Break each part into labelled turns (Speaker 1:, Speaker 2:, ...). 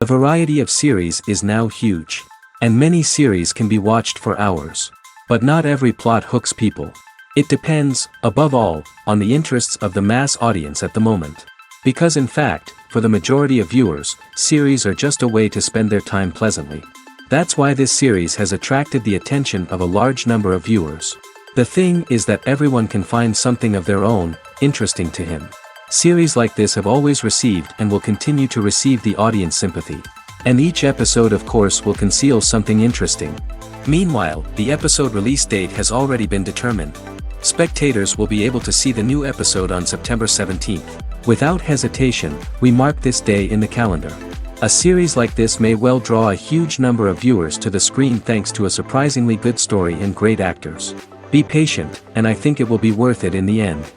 Speaker 1: The variety of series is now huge. And many series can be watched for hours. But not every plot hooks people. It depends, above all, on the interests of the mass audience at the moment. Because in fact, for the majority of viewers, series are just a way to spend their time pleasantly. That's why this series has attracted the attention of a large number of viewers. The thing is that everyone can find something of their own, interesting to him. Series like this have always received and will continue to receive the audience sympathy. And each episode of course will conceal something interesting. Meanwhile, the episode release date has already been determined. Spectators will be able to see the new episode on September 17th. Without hesitation, we mark this day in the calendar. A series like this may well draw a huge number of viewers to the screen thanks to a surprisingly good story and great actors. Be patient, and I think it will be worth it in the end.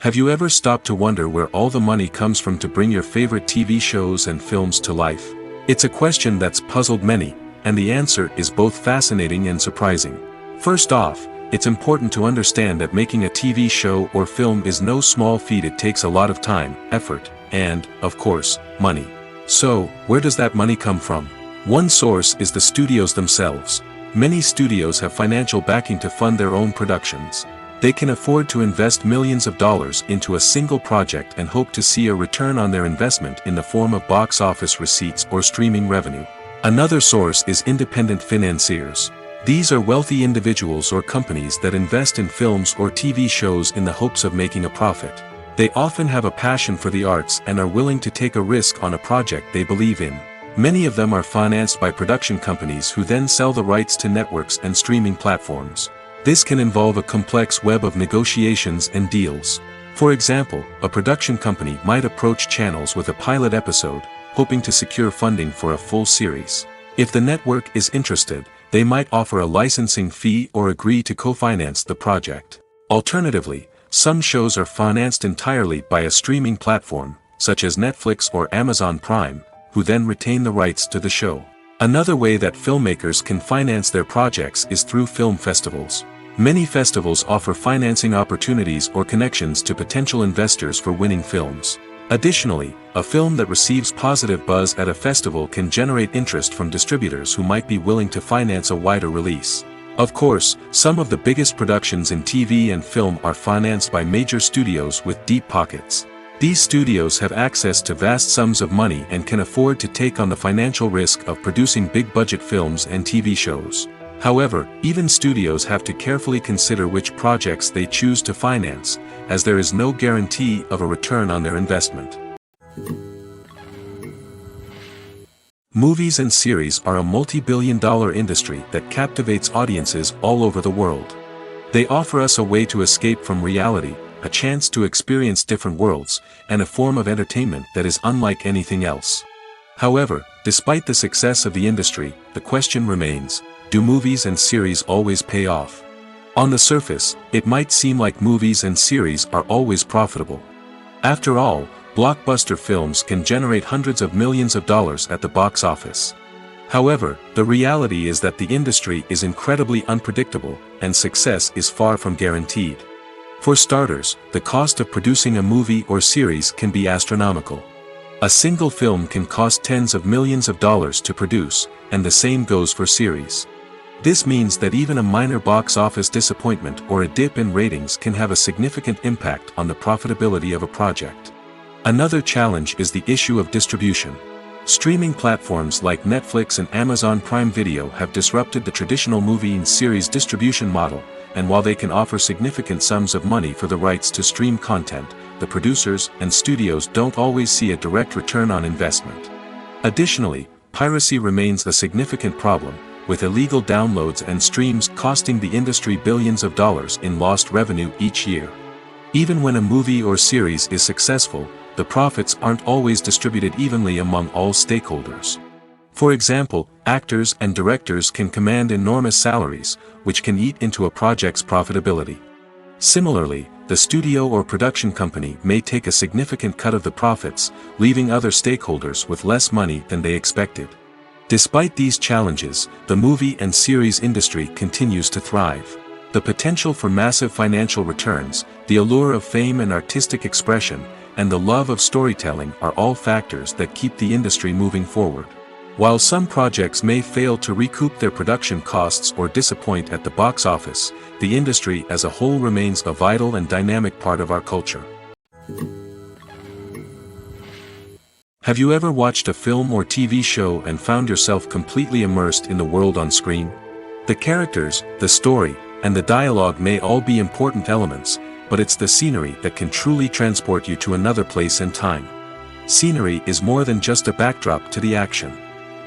Speaker 2: Have you ever stopped to wonder where all the money comes from to bring your favorite TV shows and films to life? It's a question that's puzzled many, and the answer is both fascinating and surprising. First off, it's important to understand that making a TV show or film is no small feat. It takes a lot of time, effort, and, of course, money. So, where does that money come from? One source is the studios themselves. Many studios have financial backing to fund their own productions. They can afford to invest millions of dollars into a single project and hope to see a return on their investment in the form of box office receipts or streaming revenue. Another source is independent financiers. These are wealthy individuals or companies that invest in films or TV shows in the hopes of making a profit. They often have a passion for the arts and are willing to take a risk on a project they believe in. Many of them are financed by production companies who then sell the rights to networks and streaming platforms. This can involve a complex web of negotiations and deals. For example, a production company might approach channels with a pilot episode, hoping to secure funding for a full series. If the network is interested, they might offer a licensing fee or agree to co-finance the project. Alternatively, some shows are financed entirely by a streaming platform, such as Netflix or Amazon Prime, who then retain the rights to the show. Another way that filmmakers can finance their projects is through film festivals. Many festivals offer financing opportunities or connections to potential investors for winning films. Additionally, a film that receives positive buzz at a festival can generate interest from distributors who might be willing to finance a wider release. Of course, some of the biggest productions in TV and film are financed by major studios with deep pockets. These studios have access to vast sums of money and can afford to take on the financial risk of producing big-budget films and TV shows. However, even studios have to carefully consider which projects they choose to finance, as there is no guarantee of a return on their investment. Movies and series are a multi-billion-dollar industry that captivates audiences all over the world. They offer us a way to escape from reality, a chance to experience different worlds, and a form of entertainment that is unlike anything else. However, despite the success of the industry, the question remains, do movies and series always pay off? On the surface, it might seem like movies and series are always profitable. After all, blockbuster films can generate hundreds of millions of dollars at the box office. However, the reality is that the industry is incredibly unpredictable, and success is far from guaranteed. For starters, the cost of producing a movie or series can be astronomical. A single film can cost tens of millions of dollars to produce, and the same goes for series. This means that even a minor box office disappointment or a dip in ratings can have a significant impact on the profitability of a project. Another challenge is the issue of distribution. Streaming platforms like Netflix and Amazon Prime Video have disrupted the traditional movie and series distribution model, and while they can offer significant sums of money for the rights to stream content, the producers and studios don't always see a direct return on investment. Additionally, piracy remains a significant problem, with illegal downloads and streams costing the industry billions of dollars in lost revenue each year. Even when a movie or series is successful, the profits aren't always distributed evenly among all stakeholders. For example, actors and directors can command enormous salaries, which can eat into a project's profitability. Similarly, the studio or production company may take a significant cut of the profits, leaving other stakeholders with less money than they expected. Despite these challenges, the movie and series industry continues to thrive. The potential for massive financial returns, the allure of fame and artistic expression, and the love of storytelling are all factors that keep the industry moving forward. While some projects may fail to recoup their production costs or disappoint at the box office, the industry as a whole remains a vital and dynamic part of our culture. Have you ever watched a film or TV show and found yourself completely immersed in the world on screen? The characters, the story, and the dialogue may all be important elements, but it's the scenery that can truly transport you to another place and time. Scenery is more than just a backdrop to the action.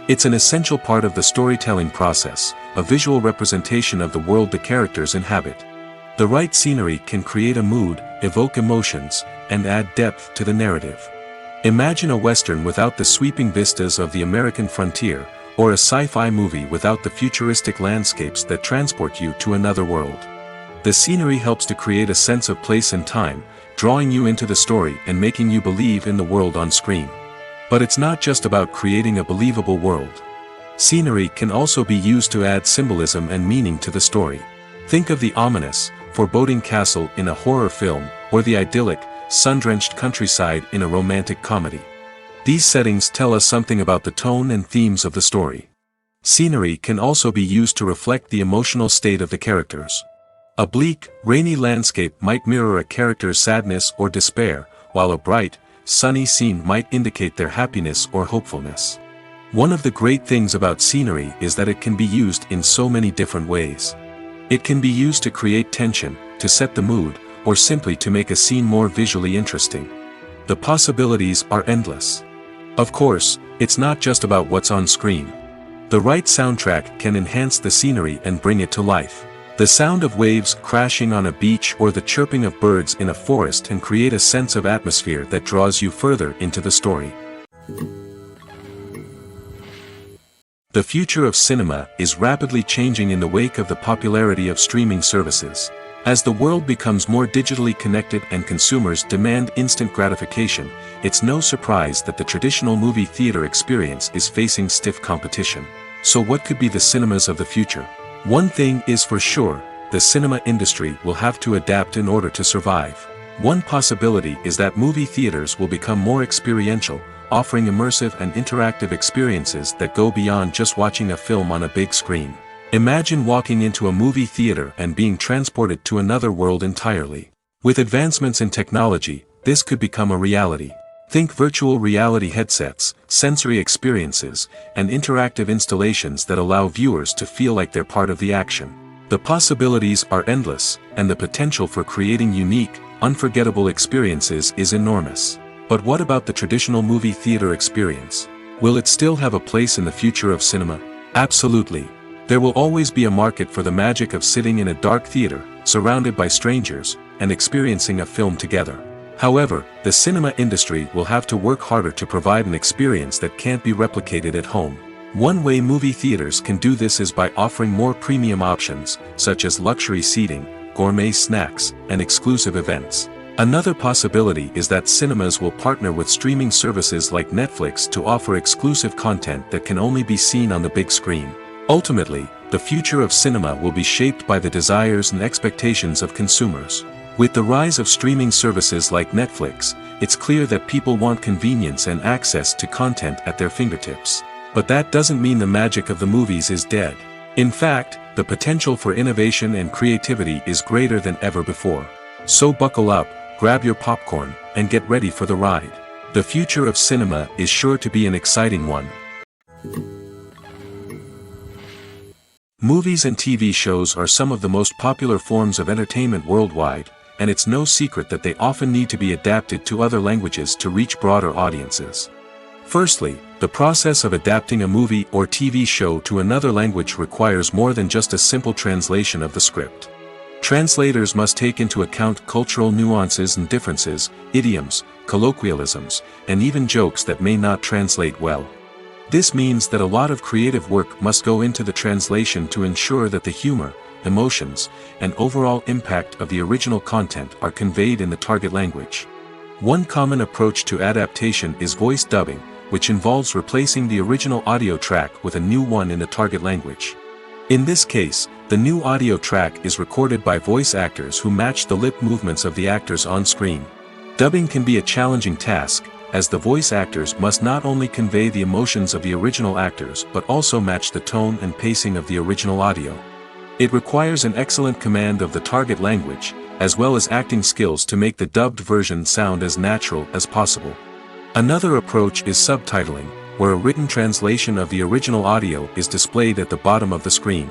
Speaker 2: It's an essential part of the storytelling process, a visual representation of the world the characters inhabit. The right scenery can create a mood, evoke emotions, and add depth to the narrative. Imagine a Western without the sweeping vistas of the American frontier, or a sci-fi movie without the futuristic landscapes that transport you to another world. The scenery helps to create a sense of place and time, drawing you into the story and making you believe in the world on screen. But it's not just about creating a believable world. Scenery can also be used to add symbolism and meaning to the story. Think of the ominous, foreboding castle in a horror film, or the idyllic, sun-drenched countryside in a romantic comedy. These settings tell us something about the tone and themes of the story. Scenery can also be used to reflect the emotional state of the characters. A bleak, rainy landscape might mirror a character's sadness or despair, while a bright, sunny scene might indicate their happiness or hopefulness. One of the great things about scenery is that it can be used in so many different ways. It can be used to create tension, to set the mood, or simply to make a scene more visually interesting. The possibilities are endless. Of course, it's not just about what's on screen. The right soundtrack can enhance the scenery and bring it to life. The sound of waves crashing on a beach or the chirping of birds in a forest can create a sense of atmosphere that draws you further into the story. The future of cinema is rapidly changing in the wake of the popularity of streaming services. As the world becomes more digitally connected and consumers demand instant gratification, it's no surprise that the traditional movie theater experience is facing stiff competition. So what could be the cinemas of the future? One thing is for sure, the cinema industry will have to adapt in order to survive. One possibility is that movie theaters will become more experiential, offering immersive and interactive experiences that go beyond just watching a film on a big screen. Imagine walking into a movie theater and being transported to another world entirely. With advancements in technology, this could become a reality. Think virtual reality headsets, sensory experiences, and interactive installations that allow viewers to feel like they're part of the action. The possibilities are endless, and the potential for creating unique, unforgettable experiences is enormous. But what about the traditional movie theater experience? Will it still have a place in the future of cinema? Absolutely. There will always be a market for the magic of sitting in a dark theater, surrounded by strangers, and experiencing a film together. However, the cinema industry will have to work harder to provide an experience that can't be replicated at home. One way movie theaters can do this is by offering more premium options, such as luxury seating, gourmet snacks, and exclusive events. Another possibility is that cinemas will partner with streaming services like Netflix to offer exclusive content that can only be seen on the big screen. Ultimately, the future of cinema will be shaped by the desires and expectations of consumers. With the rise of streaming services like Netflix, it's clear that people want convenience and access to content at their fingertips. But that doesn't mean the magic of the movies is dead. In fact, the potential for innovation and creativity is greater than ever before. So buckle up, grab your popcorn, and get ready for the ride. The future of cinema is sure to be an exciting one. Movies and TV shows are some of the most popular forms of entertainment worldwide, and it's no secret that they often need to be adapted to other languages to reach broader audiences. Firstly, the process of adapting a movie or TV show to another language requires more than just a simple translation of the script. Translators must take into account cultural nuances and differences, idioms, colloquialisms, and even jokes that may not translate well. This means that a lot of creative work must go into the translation to ensure that the humor, emotions, and overall impact of the original content are conveyed in the target language. One common approach to adaptation is voice dubbing, which involves replacing the original audio track with a new one in the target language. In this case, the new audio track is recorded by voice actors who match the lip movements of the actors on screen. Dubbing can be a challenging task, as the voice actors must not only convey the emotions of the original actors but also match the tone and pacing of the original audio. It requires an excellent command of the target language, as well as acting skills to make the dubbed version sound as natural as possible. Another approach is subtitling, where a written translation of the original audio is displayed at the bottom of the screen.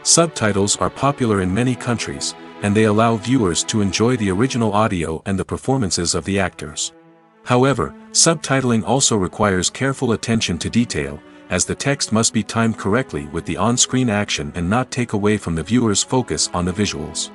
Speaker 2: Subtitles are popular in many countries, and they allow viewers to enjoy the original audio and the performances of the actors. However, subtitling also requires careful attention to detail, as the text must be timed correctly with the on-screen action and not take away from the viewer's focus on the visuals.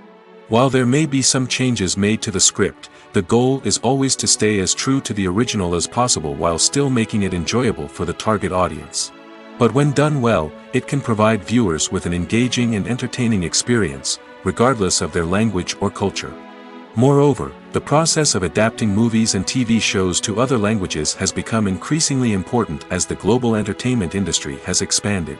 Speaker 2: While there may be some changes made to the script, the goal is always to stay as true to the original as possible while still making it enjoyable for the target audience. But when done well, it can provide viewers with an engaging and entertaining experience, regardless of their language or culture. Moreover, the process of adapting movies and TV shows to other languages has become increasingly important as the global entertainment industry has expanded.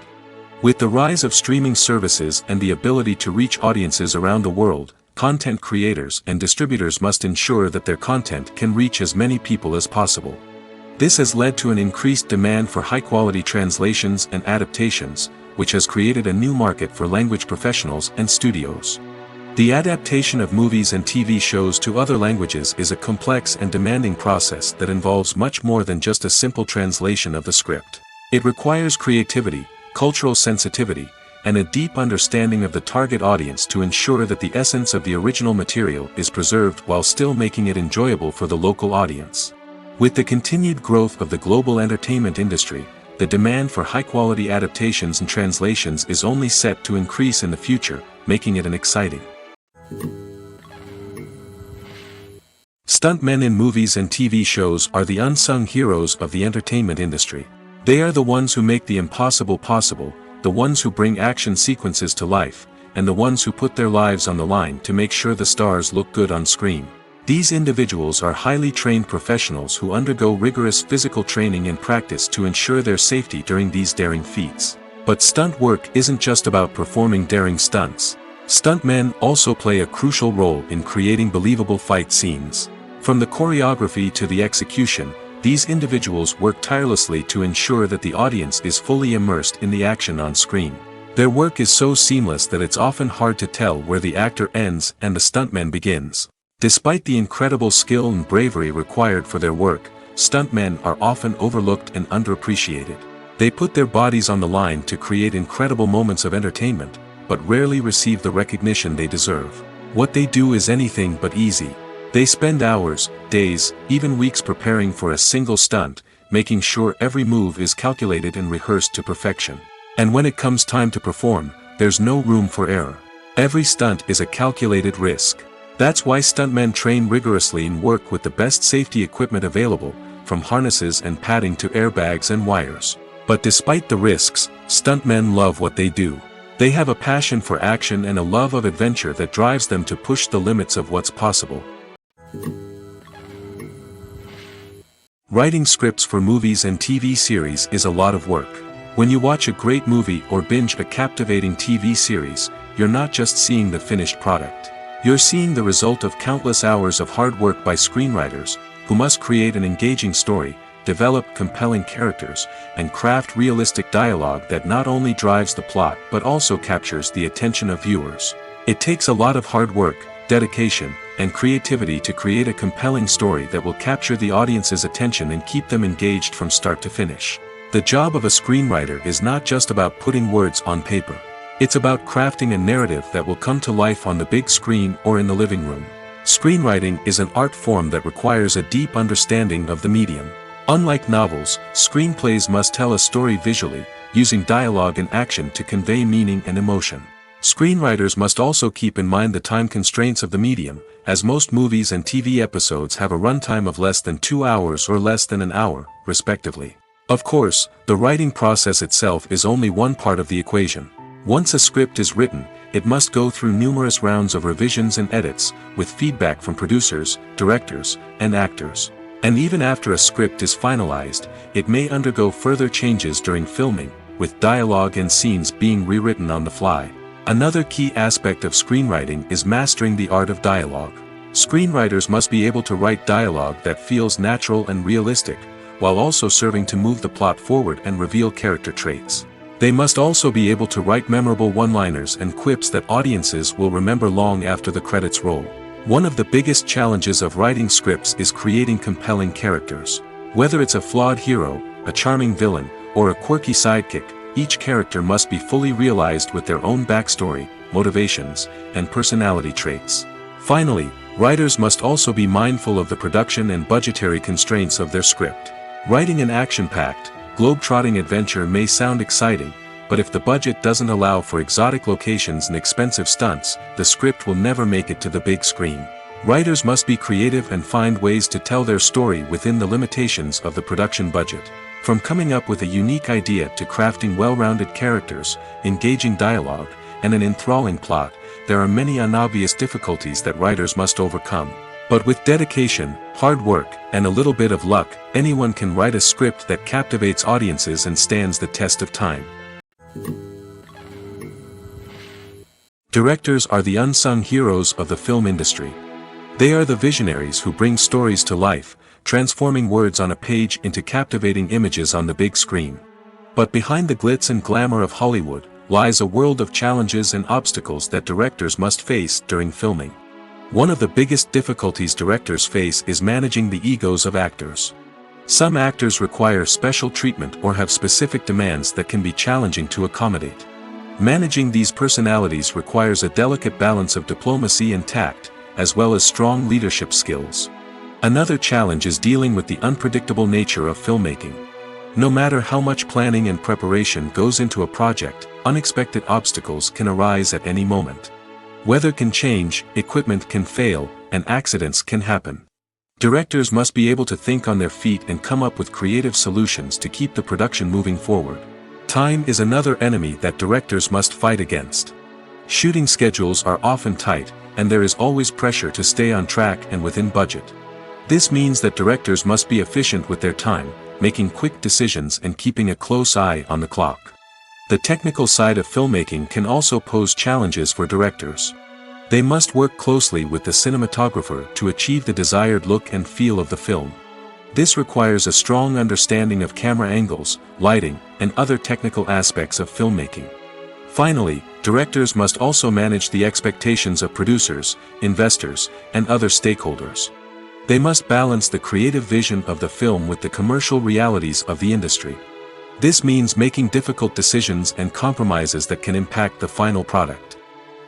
Speaker 2: With the rise of streaming services and the ability to reach audiences around the world, content creators and distributors must ensure that their content can reach as many people as possible. This has led to an increased demand for high-quality translations and adaptations, which has created a new market for language professionals and studios. The adaptation of movies and TV shows to other languages is a complex and demanding process that involves much more than just a simple translation of the script. It requires creativity, cultural sensitivity, and a deep understanding of the target audience to ensure that the essence of the original material is preserved while still making it enjoyable for the local audience. With the continued growth of the global entertainment industry, the demand for high-quality adaptations and translations is only set to increase in the future, making it an exciting. Stuntmen in movies and TV shows are the unsung heroes of the entertainment industry. They are the ones who make the impossible possible, the ones who bring action sequences to life, and the ones who put their lives on the line to make sure the stars look good on screen. These individuals are highly trained professionals who undergo rigorous physical training and practice to ensure their safety during these daring feats. But stunt work isn't just about performing daring stunts. Stuntmen also play a crucial role in creating believable fight scenes. From the choreography to the execution, these individuals work tirelessly to ensure that the audience is fully immersed in the action on screen. Their work is so seamless that it's often hard to tell where the actor ends and the stuntman begins. Despite the incredible skill and bravery required for their work, stuntmen are often overlooked and underappreciated. They put their bodies on the line to create incredible moments of entertainment, but rarely receive the recognition they deserve. What they do is anything but easy. They spend hours, days, even weeks preparing for a single stunt, making sure every move is calculated and rehearsed to perfection. And when it comes time to perform, there's no room for error. Every stunt is a calculated risk. That's why stuntmen train rigorously and work with the best safety equipment available, from harnesses and padding to airbags and wires. But despite the risks, stuntmen love what they do. They have a passion for action and a love of adventure that drives them to push the limits of what's possible. Writing scripts for movies and TV series is a lot of work. When you watch a great movie or binge a captivating TV series, you're not just seeing the finished product. You're seeing the result of countless hours of hard work by screenwriters, who must create an engaging story, develop compelling characters, and craft realistic dialogue that not only drives the plot but also captures the attention of viewers. It takes a lot of hard work, dedication, and creativity to create a compelling story that will capture the audience's attention and keep them engaged from start to finish. The job of a screenwriter is not just about putting words on paper. It's about crafting a narrative that will come to life on the big screen or in the living room. Screenwriting is an art form that requires a deep understanding of the medium. Unlike novels, screenplays must tell a story visually, using dialogue and action to convey meaning and emotion. Screenwriters must also keep in mind the time constraints of the medium, as most movies and TV episodes have a runtime of less than 2 hours or less than an hour, respectively. Of course, the writing process itself is only one part of the equation. Once a script is written, it must go through numerous rounds of revisions and edits, with feedback from producers, directors, and actors. And even after a script is finalized, it may undergo further changes during filming, with dialogue and scenes being rewritten on the fly. Another key aspect of screenwriting is mastering the art of dialogue. Screenwriters must be able to write dialogue that feels natural and realistic, while also serving to move the plot forward and reveal character traits. They must also be able to write memorable one-liners and quips that audiences will remember long after the credits roll. One of the biggest challenges of writing scripts is creating compelling characters. Whether it's a flawed hero, a charming villain, or a quirky sidekick, each character must be fully realized with their own backstory, motivations, and personality traits. Finally, writers must also be mindful of the production and budgetary constraints of their script. Writing an action-packed, globe-trotting adventure may sound exciting, but if the budget doesn't allow for exotic locations and expensive stunts, the script will never make it to the big screen. Writers must be creative and find ways to tell their story within the limitations of the production budget. From coming up with a unique idea to crafting well-rounded characters, engaging dialogue, and an enthralling plot, there are many unobvious difficulties that writers must overcome. But with dedication, hard work, and a little bit of luck, anyone can write a script that captivates audiences and stands the test of time. Directors are the unsung heroes of the film industry. They are the visionaries who bring stories to life, transforming words on a page into captivating images on the big screen. But behind the glitz and glamour of Hollywood, lies a world of challenges and obstacles that directors must face during filming. One of the biggest difficulties directors face is managing the egos of actors. Some actors require special treatment or have specific demands that can be challenging to accommodate. Managing these personalities requires a delicate balance of diplomacy and tact, as well as strong leadership skills. Another challenge is dealing with the unpredictable nature of filmmaking. No matter how much planning and preparation goes into a project, unexpected obstacles can arise at any moment. Weather can change, equipment can fail, and accidents can happen. Directors must be able to think on their feet and come up with creative solutions to keep the production moving forward. Time is another enemy that directors must fight against. Shooting schedules are often tight, and there is always pressure to stay on track and within budget. This means that directors must be efficient with their time, making quick decisions and keeping a close eye on the clock. The technical side of filmmaking can also pose challenges for directors. They must work closely with the cinematographer to achieve the desired look and feel of the film. This requires a strong understanding of camera angles, lighting, and other technical aspects of filmmaking. Finally, directors must also manage the expectations of producers, investors, and other stakeholders. They must balance the creative vision of the film with the commercial realities of the industry. This means making difficult decisions and compromises that can impact the final product.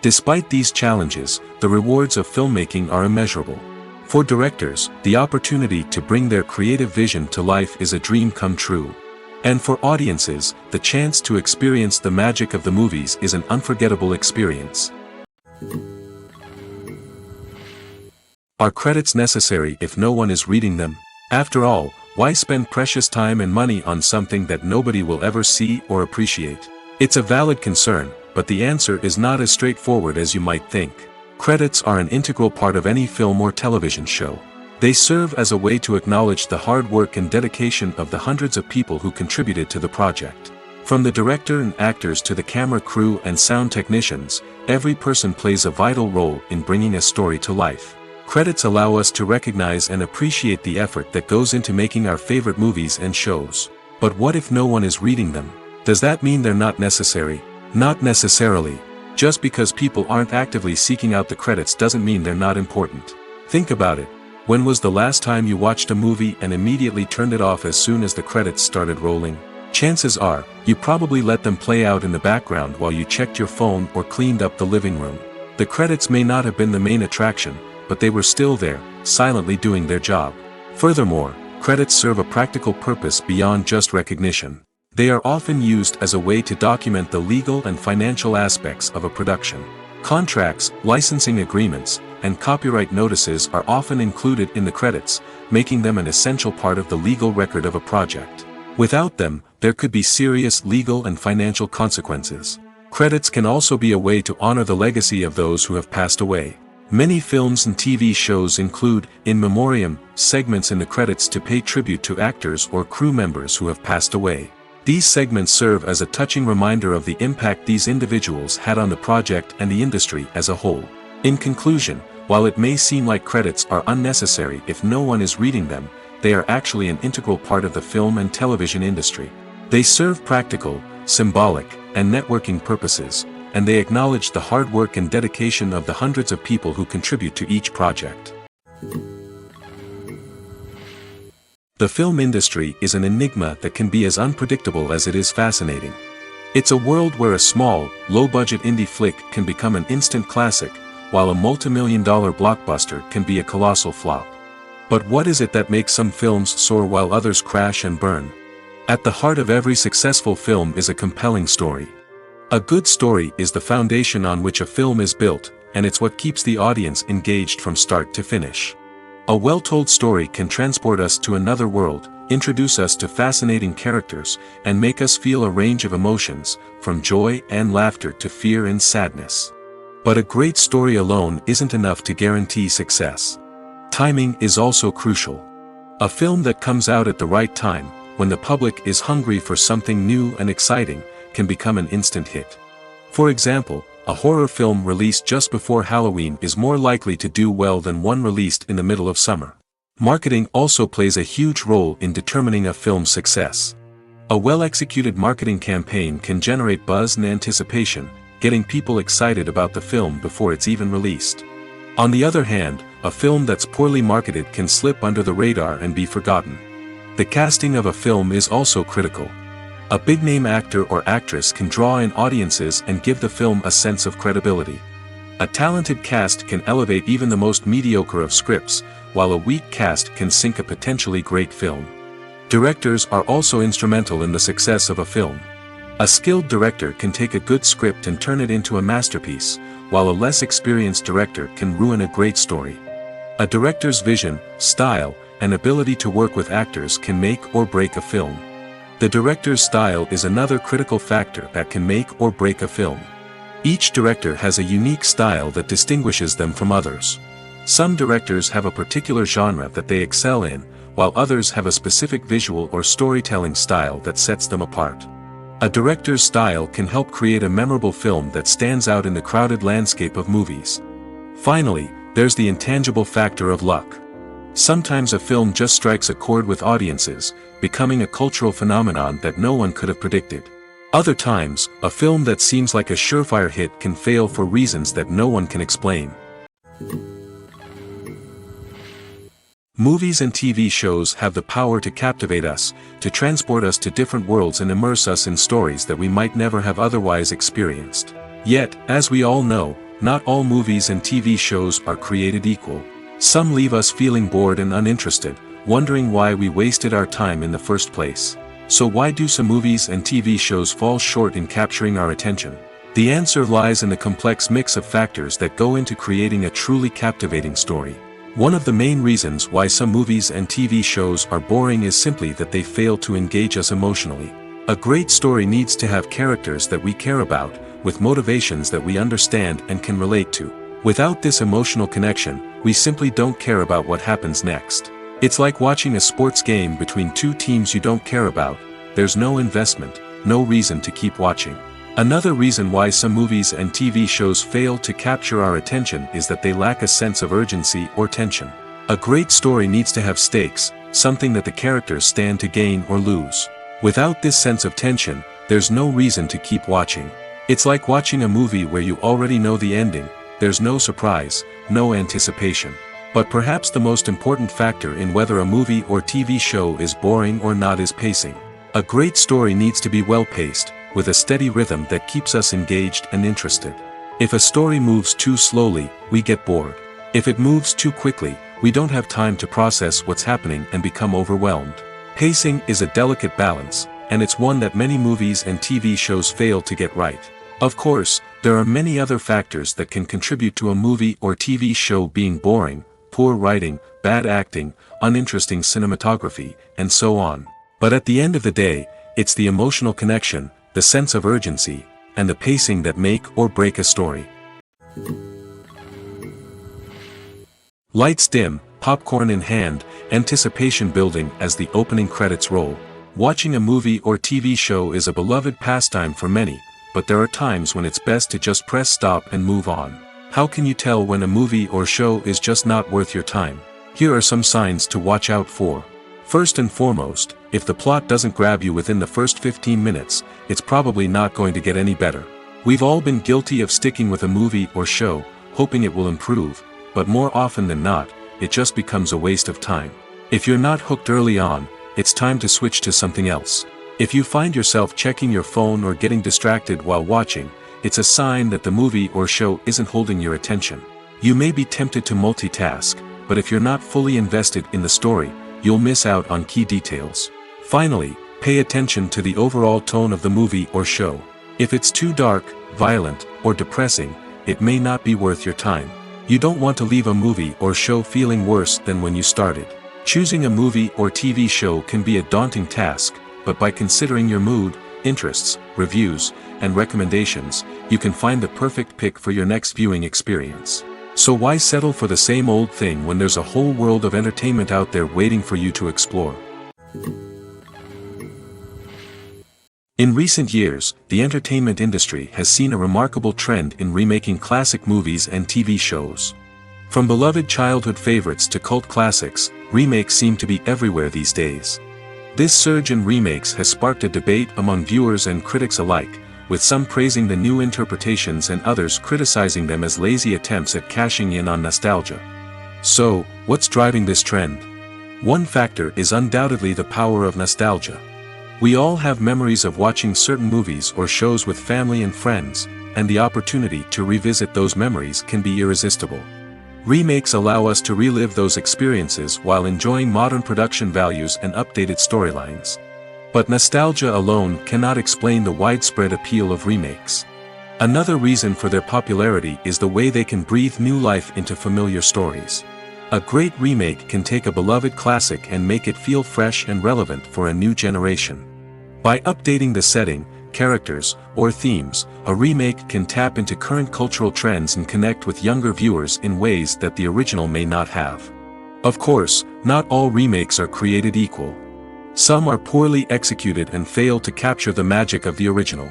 Speaker 2: Despite these challenges, the rewards of filmmaking are immeasurable. For directors, the opportunity to bring their creative vision to life is a dream come true. And for audiences, the chance to experience the magic of the movies is an unforgettable experience. Are credits necessary if no one is reading them? After all, why spend precious time and money on something that nobody will ever see or appreciate? It's a valid concern, but the answer is not as straightforward as you might think. Credits are an integral part of any film or television show. They serve as a way to acknowledge the hard work and dedication of the hundreds of people who contributed to the project. From the director and actors to the camera crew and sound technicians, every person plays a vital role in bringing a story to life. Credits allow us to recognize and appreciate the effort that goes into making our favorite movies and shows. But what if no one is reading them? Does that mean they're not necessary? Not necessarily. Just because people aren't actively seeking out the credits doesn't mean they're not important. Think about it. When was the last time you watched a movie and immediately turned it off as soon as the credits started rolling? Chances are, you probably let them play out in the background while you checked your phone or cleaned up the living room. The credits may not have been the main attraction, but they were still there, silently doing their job. Furthermore, credits serve a practical purpose beyond just recognition. They are often used as a way to document the legal and financial aspects of a production. Contracts, licensing agreements, and copyright notices are often included in the credits, making them an essential part of the legal record of a project. Without them, there could be serious legal and financial consequences. Credits can also be a way to honor the legacy of those who have passed away. Many films and TV shows include, in memoriam, segments in the credits to pay tribute to actors or crew members who have passed away. These segments serve as a touching reminder of the impact these individuals had on the project and the industry as a whole. In conclusion, while it may seem like credits are unnecessary if no one is reading them, they are actually an integral part of the film and television industry. They serve practical, symbolic, and networking purposes, and they acknowledge the hard work and dedication of the hundreds of people who contribute to each project. The film industry is an enigma that can be as unpredictable as it is fascinating. It's a world where a small, low-budget indie flick can become an instant classic, while a multi-million-dollar blockbuster can be a colossal flop. But what is it that makes some films soar while others crash and burn? At the heart of every successful film is a compelling story. A good story is the foundation on which a film is built, and it's what keeps the audience engaged from start to finish. A well-told story can transport us to another world, introduce us to fascinating characters, and make us feel a range of emotions, from joy and laughter to fear and sadness. But a great story alone isn't enough to guarantee success. Timing is also crucial. A film that comes out at the right time, when the public is hungry for something new and exciting, can become an instant hit. For example, a horror film released just before Halloween is more likely to do well than one released in the middle of summer. Marketing also plays a huge role in determining a film's success. A well-executed marketing campaign can generate buzz and anticipation, getting people excited about the film before it's even released. On the other hand, a film that's poorly marketed can slip under the radar and be forgotten. The casting of a film is also critical. A big-name actor or actress can draw in audiences and give the film a sense of credibility. A talented cast can elevate even the most mediocre of scripts, while a weak cast can sink a potentially great film. Directors are also instrumental in the success of a film. A skilled director can take a good script and turn it into a masterpiece, while a less experienced director can ruin a great story. A director's vision, style, and ability to work with actors can make or break a film. The director's style is another critical factor that can make or break a film. Each director has a unique style that distinguishes them from others. Some directors have a particular genre that they excel in, while others have a specific visual or storytelling style that sets them apart. A director's style can help create a memorable film that stands out in the crowded landscape of movies. Finally, there's the intangible factor of luck. Sometimes a film just strikes a chord with audiences, becoming a cultural phenomenon that no one could have predicted. Other times, a film that seems like a surefire hit can fail for reasons that no one can explain. Movies and TV shows have the power to captivate us, to transport us to different worlds and immerse us in stories that we might never have otherwise experienced. Yet, as we all know, not all movies and TV shows are created equal. Some leave us feeling bored and uninterested, wondering why we wasted our time in the first place. So why do some movies and TV shows fall short in capturing our attention? The answer lies in the complex mix of factors that go into creating a truly captivating story. One of the main reasons why some movies and TV shows are boring is simply that they fail to engage us emotionally. A great story needs to have characters that we care about, with motivations that we understand and can relate to. Without this emotional connection, we simply don't care about what happens next. It's like watching a sports game between two teams you don't care about. There's no investment, no reason to keep watching. Another reason why some movies and TV shows fail to capture our attention is that they lack a sense of urgency or tension. A great story needs to have stakes, something that the characters stand to gain or lose. Without this sense of tension, there's no reason to keep watching. It's like watching a movie where you already know the ending. There's no surprise, no anticipation. But perhaps the most important factor in whether a movie or TV show is boring or not is pacing. A great story needs to be well-paced, with a steady rhythm that keeps us engaged and interested. If a story moves too slowly, we get bored. If it moves too quickly, we don't have time to process what's happening and become overwhelmed. Pacing is a delicate balance, and it's one that many movies and TV shows fail to get right. Of course, there are many other factors that can contribute to a movie or TV show being boring: poor writing, bad acting, uninteresting cinematography, and so on. But at the end of the day, it's the emotional connection, the sense of urgency, and the pacing that make or break a story. Lights dim, popcorn in hand, anticipation building as the opening credits roll. Watching a movie or TV show is a beloved pastime for many, but there are times when it's best to just press stop and move on. How can you tell when a movie or show is just not worth your time? Here are some signs to watch out for. First and foremost, if the plot doesn't grab you within the first 15 minutes, it's probably not going to get any better. We've all been guilty of sticking with a movie or show, hoping it will improve, but more often than not, it just becomes a waste of time. If you're not hooked early on, it's time to switch to something else. If you find yourself checking your phone or getting distracted while watching, it's a sign that the movie or show isn't holding your attention. You may be tempted to multitask, but if you're not fully invested in the story, you'll miss out on key details. Finally, pay attention to the overall tone of the movie or show. If it's too dark, violent, or depressing, it may not be worth your time. You don't want to leave a movie or show feeling worse than when you started. Choosing a movie or TV show can be a daunting task, but by considering your mood, interests, reviews, and recommendations, you can find the perfect pick for your next viewing experience. So why settle for the same old thing when there's a whole world of entertainment out there waiting for you to explore? In recent years, the entertainment industry has seen a remarkable trend in remaking classic movies and TV shows. From beloved childhood favorites to cult classics, remakes seem to be everywhere these days. This surge in remakes has sparked a debate among viewers and critics alike, with some praising the new interpretations and others criticizing them as lazy attempts at cashing in on nostalgia. So, what's driving this trend? One factor is undoubtedly the power of nostalgia. We all have memories of watching certain movies or shows with family and friends, and the opportunity to revisit those memories can be irresistible. Remakes allow us to relive those experiences while enjoying modern production values and updated storylines. But nostalgia alone cannot explain the widespread appeal of remakes. Another reason for their popularity is the way they can breathe new life into familiar stories. A great remake can take a beloved classic and make it feel fresh and relevant for a new generation. By updating the setting, characters, or themes, a remake can tap into current cultural trends and connect with younger viewers in ways that the original may not have. Of course, not all remakes are created equal. Some are poorly executed and fail to capture the magic of the original.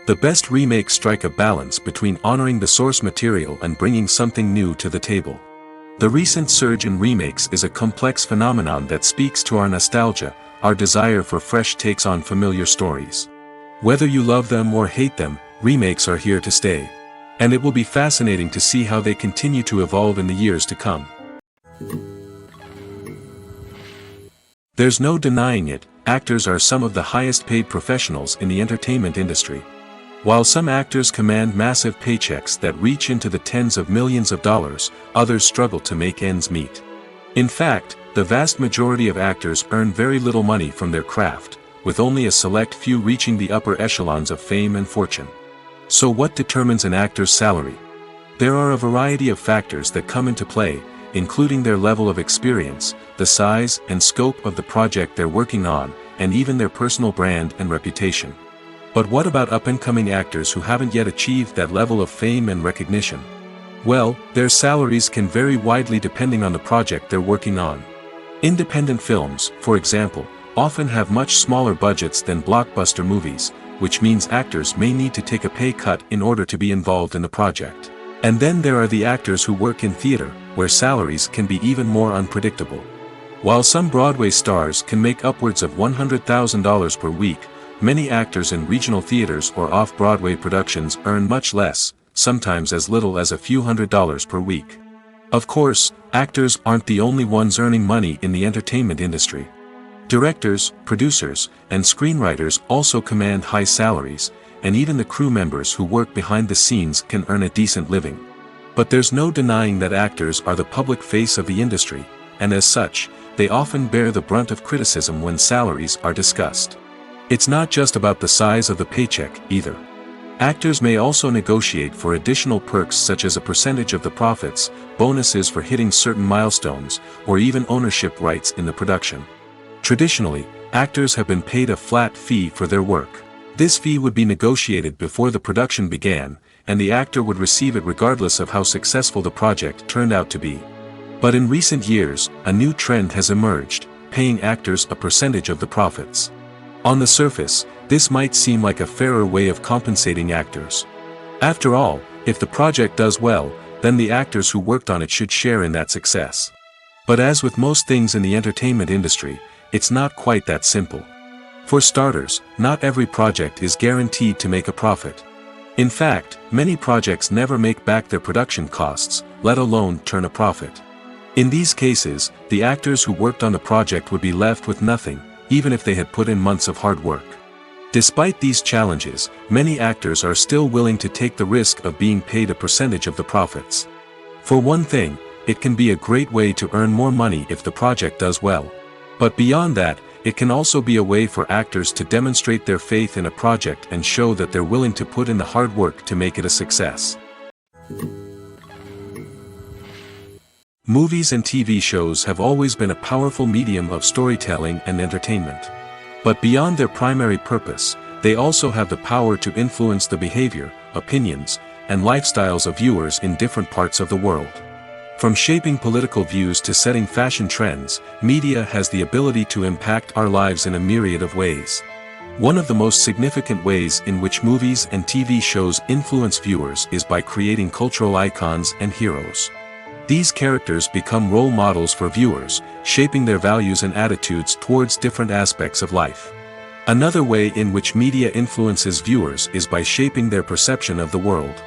Speaker 2: The best remakes strike a balance between honoring the source material and bringing something new to the table. The recent surge in remakes is a complex phenomenon that speaks to our nostalgia, our desire for fresh takes on familiar stories. Whether you love them or hate them, remakes are here to stay. And it will be fascinating to see how they continue to evolve in the years to come. There's no denying it, actors are some of the highest paid professionals in the entertainment industry. While some actors command massive paychecks that reach into the tens of millions of dollars, others struggle to make ends meet. In fact, the vast majority of actors earn very little money from their craft, with only a select few reaching the upper echelons of fame and fortune. So what determines an actor's salary? There are a variety of factors that come into play, including their level of experience, the size and scope of the project they're working on, and even their personal brand and reputation. But what about up-and-coming actors who haven't yet achieved that level of fame and recognition? Well, their salaries can vary widely depending on the project they're working on. Independent films, for example, often have much smaller budgets than blockbuster movies, which means actors may need to take a pay cut in order to be involved in the project. And then there are the actors who work in theater, where salaries can be even more unpredictable. While some Broadway stars can make upwards of $100,000 per week, many actors in regional theaters or off-Broadway productions earn much less, sometimes as little as a few $100s per week. Of course, actors aren't the only ones earning money in the entertainment industry. Directors, producers, and screenwriters also command high salaries, and even the crew members who work behind the scenes can earn a decent living. But there's no denying that actors are the public face of the industry, and as such, they often bear the brunt of criticism when salaries are discussed. It's not just about the size of the paycheck, either. Actors may also negotiate for additional perks such as a percentage of the profits, bonuses for hitting certain milestones, or even ownership rights in the production. Traditionally, actors have been paid a flat fee for their work. This fee would be negotiated before the production began, and the actor would receive it regardless of how successful the project turned out to be. But in recent years, a new trend has emerged, paying actors a percentage of the profits. On the surface, this might seem like a fairer way of compensating actors. After all, if the project does well, then the actors who worked on it should share in that success. But as with most things in the entertainment industry, it's not quite that simple. For starters, not every project is guaranteed to make a profit. In fact, many projects never make back their production costs, let alone turn a profit. In these cases, the actors who worked on the project would be left with nothing, even if they had put in months of hard work. Despite these challenges, many actors are still willing to take the risk of being paid a percentage of the profits. For one thing, it can be a great way to earn more money if the project does well. But beyond that, it can also be a way for actors to demonstrate their faith in a project and show that they're willing to put in the hard work to make it a success. Movies and TV shows have always been a powerful medium of storytelling and entertainment. But beyond their primary purpose, they also have the power to influence the behavior, opinions, and lifestyles of viewers in different parts of the world. From shaping political views to setting fashion trends, media has the ability to impact our lives in a myriad of ways. One of the most significant ways in which movies and TV shows influence viewers is by creating cultural icons and heroes. These characters become role models for viewers, shaping their values and attitudes towards different aspects of life. Another way in which media influences viewers is by shaping their perception of the world.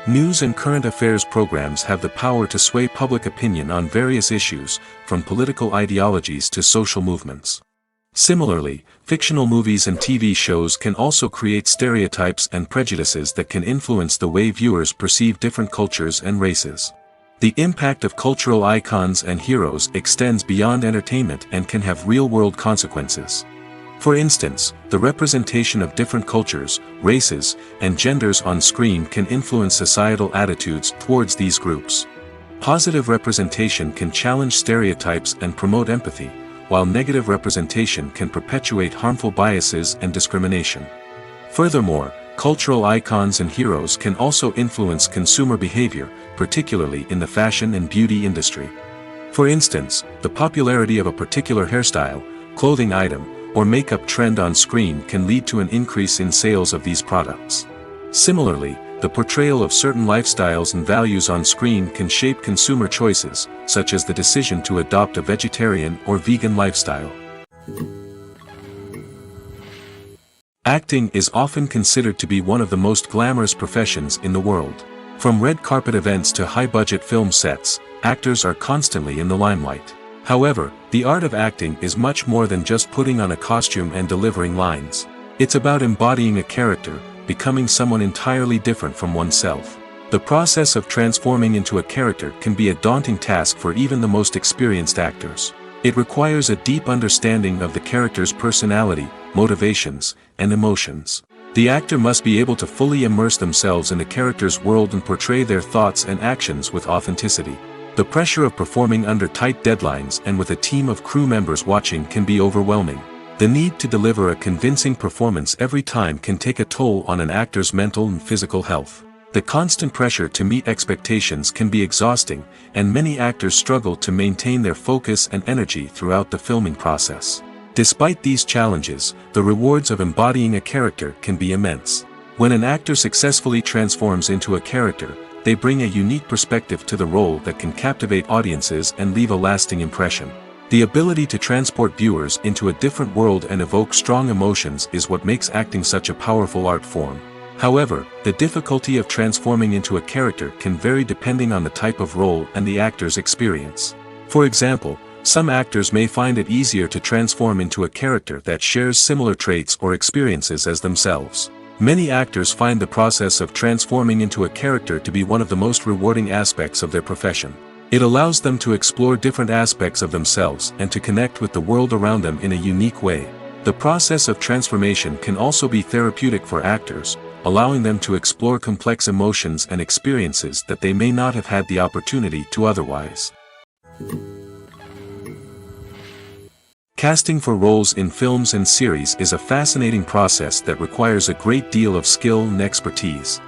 Speaker 2: News and current affairs programs have the power to sway public opinion on various issues, from political ideologies to social movements. Similarly, fictional movies and TV shows can also create stereotypes and prejudices that can influence the way viewers perceive different cultures and races. The impact of cultural icons and heroes extends beyond entertainment and can have real-world consequences. For instance, the representation of different cultures, races, and genders on screen can influence societal attitudes towards these groups. Positive representation can challenge stereotypes and promote empathy, while negative representation can perpetuate harmful biases and discrimination. Furthermore, cultural icons and heroes can also influence consumer behavior, particularly in the fashion and beauty industry. For instance, the popularity of a particular hairstyle, clothing item, or makeup trend on screen can lead to an increase in sales of these products. Similarly, the portrayal of certain lifestyles and values on screen can shape consumer choices, such as the decision to adopt a vegetarian or vegan lifestyle. Acting is often considered to be one of the most glamorous professions in the world. From red carpet events to high-budget film sets, actors are constantly in the limelight. However, the art of acting is much more than just putting on a costume and delivering lines. It's about embodying a character, becoming someone entirely different from oneself. The process of transforming into a character can be a daunting task for even the most experienced actors. It requires a deep understanding of the character's personality, motivations, and emotions. The actor must be able to fully immerse themselves in the character's world and portray their thoughts and actions with authenticity. The pressure of performing under tight deadlines and with a team of crew members watching can be overwhelming. The need to deliver a convincing performance every time can take a toll on an actor's mental and physical health. The constant pressure to meet expectations can be exhausting, and many actors struggle to maintain their focus and energy throughout the filming process. Despite these challenges, the rewards of embodying a character can be immense. When an actor successfully transforms into a character, they bring a unique perspective to the role that can captivate audiences and leave a lasting impression. The ability to transport viewers into a different world and evoke strong emotions is what makes acting such a powerful art form. However, the difficulty of transforming into a character can vary depending on the type of role and the actor's experience. For example, some actors may find it easier to transform into a character that shares similar traits or experiences as themselves. Many actors find the process of transforming into a character to be one of the most rewarding aspects of their profession. It allows them to explore different aspects of themselves and to connect with the world around them in a unique way. The process of transformation can also be therapeutic for actors, allowing them to explore complex emotions and experiences that they may not have had the opportunity to otherwise. Casting for roles in films and series is a fascinating process that requires a great deal of skill and expertise.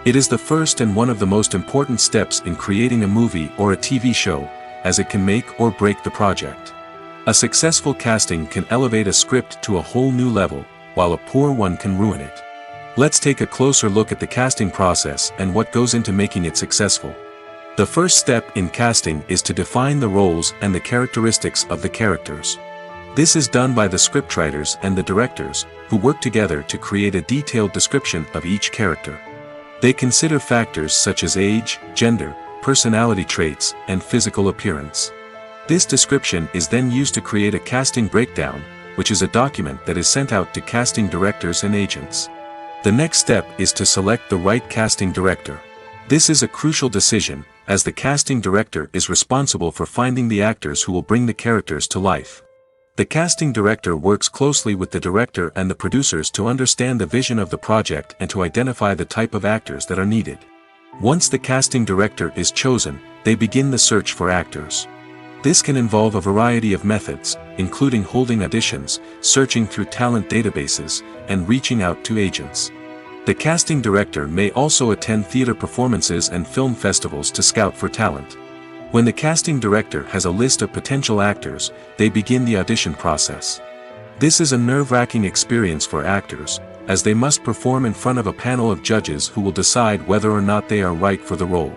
Speaker 2: It is the first and one of the most important steps in creating a movie or a TV show, as it can make or break the project. A successful casting can elevate a script to a whole new level, while a poor one can ruin it. Let's take a closer look at the casting process and what goes into making it successful. The first step in casting is to define the roles and the characteristics of the characters. This is done by the scriptwriters and the directors, who work together to create a detailed description of each character. They consider factors such as age, gender, personality traits, and physical appearance. This description is then used to create a casting breakdown, which is a document that is sent out to casting directors and agents. The next step is to select the right casting director. This is a crucial decision, as the casting director is responsible for finding the actors who will bring the characters to life. The casting director works closely with the director and the producers to understand the vision of the project and to identify the type of actors that are needed. Once the casting director is chosen, they begin the search for actors. This can involve a variety of methods, including holding auditions, searching through talent databases, and reaching out to agents. The casting director may also attend theater performances and film festivals to scout for talent. When the casting director has a list of potential actors, they begin the audition process. This is a nerve-wracking experience for actors, as they must perform in front of a panel of judges who will decide whether or not they are right for the role.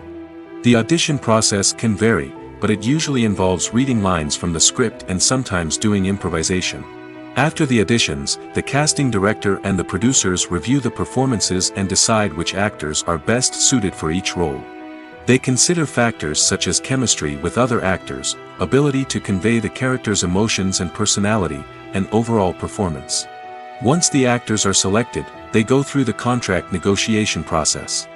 Speaker 2: The audition process can vary, but it usually involves reading lines from the script and sometimes doing improvisation. After the auditions, the casting director and the producers review the performances and decide which actors are best suited for each role. They consider factors such as chemistry with other actors, ability to convey the character's emotions and personality, and overall performance. Once the actors are selected, they go through the contract negotiation process.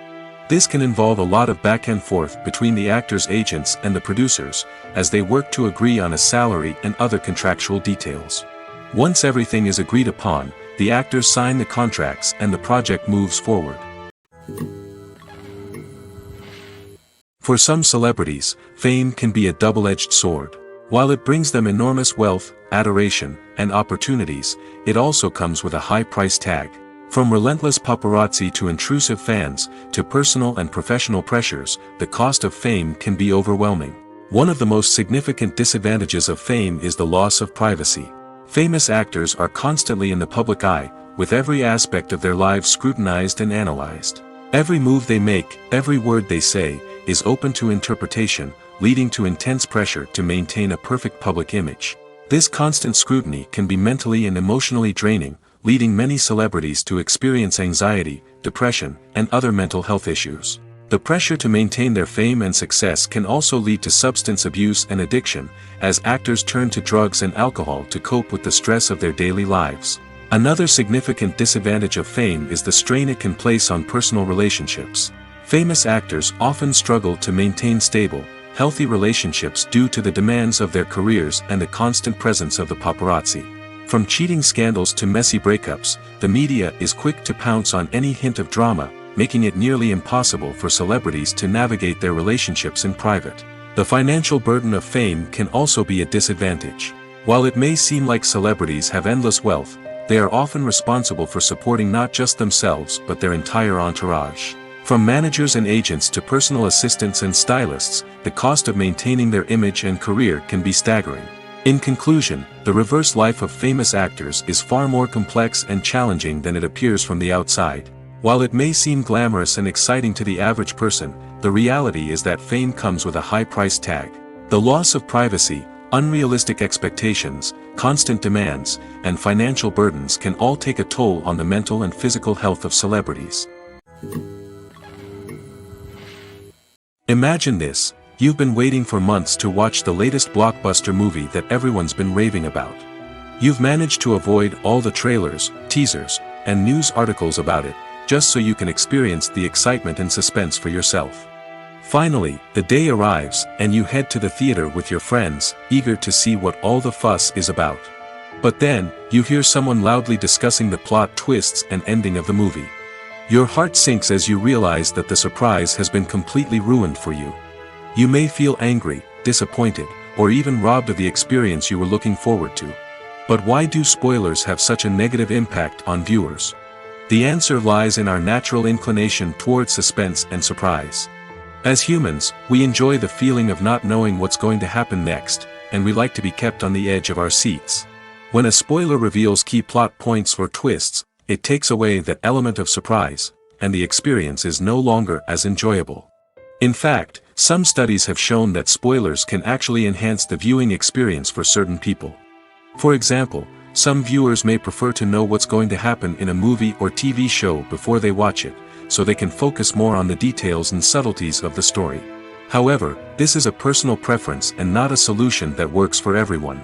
Speaker 2: This can involve a lot of back and forth between the actors' agents and the producers, as they work to agree on a salary and other contractual details. Once everything is agreed upon, the actors sign the contracts and the project moves forward. For some celebrities, fame can be a double-edged sword. While it brings them enormous wealth, adoration, and opportunities, it also comes with a high price tag. From relentless paparazzi to intrusive fans, to personal and professional pressures, the cost of fame can be overwhelming. One of the most significant disadvantages of fame is the loss of privacy. Famous actors are constantly in the public eye, with every aspect of their lives scrutinized and analyzed. Every move they make, every word they say, is open to interpretation, leading to intense pressure to maintain a perfect public image. This constant scrutiny can be mentally and emotionally draining, leading many celebrities to experience anxiety, depression, and other mental health issues. The pressure to maintain their fame and success can also lead to substance abuse and addiction, as actors turn to drugs and alcohol to cope with the stress of their daily lives. Another significant disadvantage of fame is the strain it can place on personal relationships. Famous actors often struggle to maintain stable, healthy relationships due to the demands of their careers and the constant presence of the paparazzi. From cheating scandals to messy breakups, the media is quick to pounce on any hint of drama, making it nearly impossible for celebrities to navigate their relationships in private. The financial burden of fame can also be a disadvantage. While it may seem like celebrities have endless wealth, they are often responsible for supporting not just themselves but their entire entourage. From managers and agents to personal assistants and stylists, the cost of maintaining their image and career can be staggering. In conclusion, the reverse life of famous actors is far more complex and challenging than it appears from the outside. While it may seem glamorous and exciting to the average person, the reality is that fame comes with a high price tag. The loss of privacy, unrealistic expectations, constant demands, and financial burdens can all take a toll on the mental and physical health of celebrities. Imagine this: you've been waiting for months to watch the latest blockbuster movie that everyone's been raving about. You've managed to avoid all the trailers, teasers, and news articles about it, just so you can experience the excitement and suspense for yourself. Finally, the day arrives, and you head to the theater with your friends, eager to see what all the fuss is about. But then, you hear someone loudly discussing the plot twists and ending of the movie. Your heart sinks as you realize that the surprise has been completely ruined for you. You may feel angry, disappointed, or even robbed of the experience you were looking forward to. But why do spoilers have such a negative impact on viewers? The answer lies in our natural inclination toward suspense and surprise. As humans, we enjoy the feeling of not knowing what's going to happen next, and we like to be kept on the edge of our seats. When a spoiler reveals key plot points or twists, it takes away that element of surprise, and the experience is no longer as enjoyable. In fact, some studies have shown that spoilers can actually enhance the viewing experience for certain people. For example, some viewers may prefer to know what's going to happen in a movie or TV show before they watch it, so they can focus more on the details and subtleties of the story. However, this is a personal preference and not a solution that works for everyone.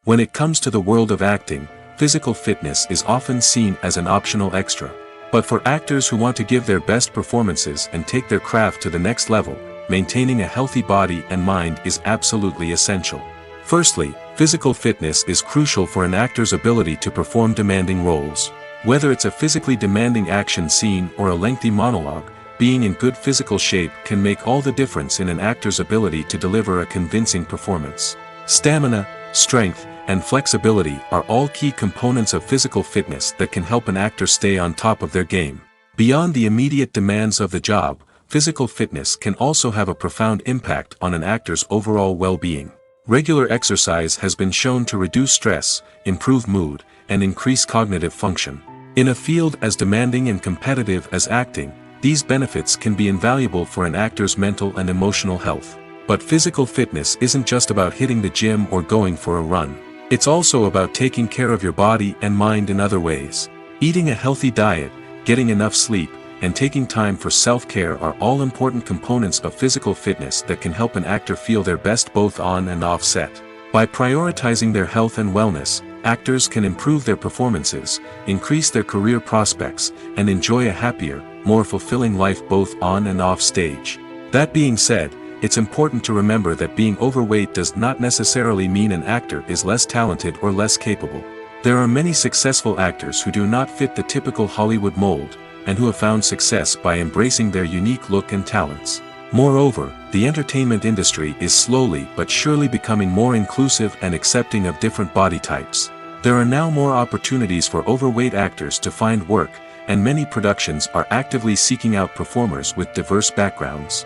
Speaker 2: When it comes to the world of acting, physical fitness is often seen as an optional extra. But for actors who want to give their best performances and take their craft to the next level, maintaining a healthy body and mind is absolutely essential. Firstly, physical fitness is crucial for an actor's ability to perform demanding roles. Whether it's a physically demanding action scene or a lengthy monologue, being in good physical shape can make all the difference in an actor's ability to deliver a convincing performance. Stamina, strength, and flexibility are all key components of physical fitness that can help an actor stay on top of their game. Beyond the immediate demands of the job, physical fitness can also have a profound impact on an actor's overall well-being. Regular exercise has been shown to reduce stress, improve mood, and increase cognitive function. In a field as demanding and competitive as acting, these benefits can be invaluable for an actor's mental and emotional health. But physical fitness isn't just about hitting the gym or going for a run. It's also about taking care of your body and mind in other ways. Eating a healthy diet, getting enough sleep, and taking time for self-care are all important components of physical fitness that can help an actor feel their best both on and off set. By prioritizing their health and wellness, actors can improve their performances, increase their career prospects, and enjoy a happier, more fulfilling life both on and off stage. That being said, it's important to remember that being overweight does not necessarily mean an actor is less talented or less capable. There are many successful actors who do not fit the typical Hollywood mold, and who have found success by embracing their unique look and talents. Moreover, the entertainment industry is slowly but surely becoming more inclusive and accepting of different body types. There are now more opportunities for overweight actors to find work, and many productions are actively seeking out performers with diverse backgrounds.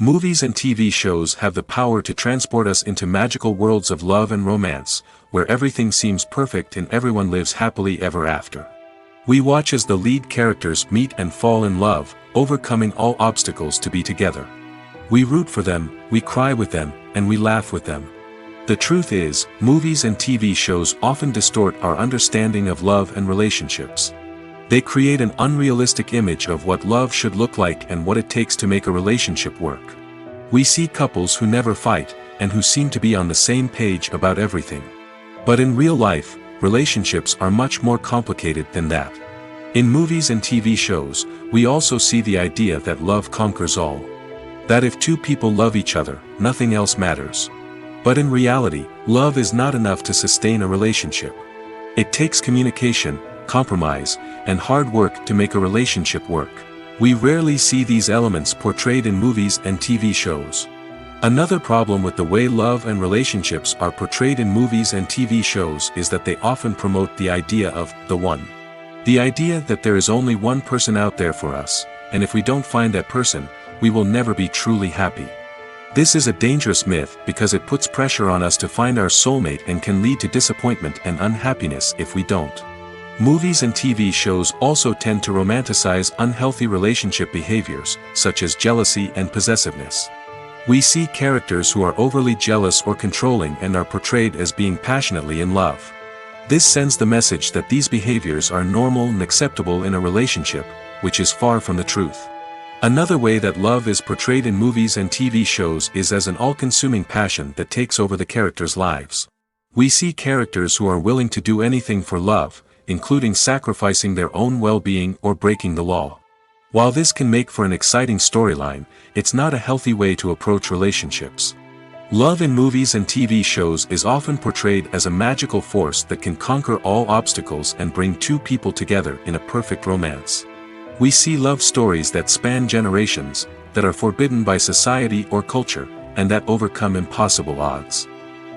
Speaker 2: Movies and TV shows have the power to transport us into magical worlds of love and romance, where everything seems perfect and everyone lives happily ever after. We watch as the lead characters meet and fall in love, overcoming all obstacles to be together. We root for them, we cry with them, and we laugh with them. The truth is, movies and TV shows often distort our understanding of love and relationships. They create an unrealistic image of what love should look like and what it takes to make a relationship work. We see couples who never fight, and who seem to be on the same page about everything. But in real life, relationships are much more complicated than that. In movies and TV shows, we also see the idea that love conquers all. That if two people love each other, nothing else matters. But in reality, love is not enough to sustain a relationship. It takes communication, compromise, and hard work to make a relationship work. We rarely see these elements portrayed in movies and TV shows. Another problem with the way love and relationships are portrayed in movies and TV shows is that they often promote the idea of the one. The idea that there is only one person out there for us, and if we don't find that person, we will never be truly happy. This is a dangerous myth because it puts pressure on us to find our soulmate and can lead to disappointment and unhappiness if we don't. Movies and TV shows also tend to romanticize unhealthy relationship behaviors, such as jealousy and possessiveness. We see characters who are overly jealous or controlling and are portrayed as being passionately in love. This sends the message that these behaviors are normal and acceptable in a relationship, which is far from the truth. Another way that love is portrayed in movies and TV shows is as an all-consuming passion that takes over the characters' lives. We see characters who are willing to do anything for love, including sacrificing their own well-being or breaking the law. While this can make for an exciting storyline, it's not a healthy way to approach relationships. Love in movies and TV shows is often portrayed as a magical force that can conquer all obstacles and bring two people together in a perfect romance. We see love stories that span generations, that are forbidden by society or culture, and that overcome impossible odds.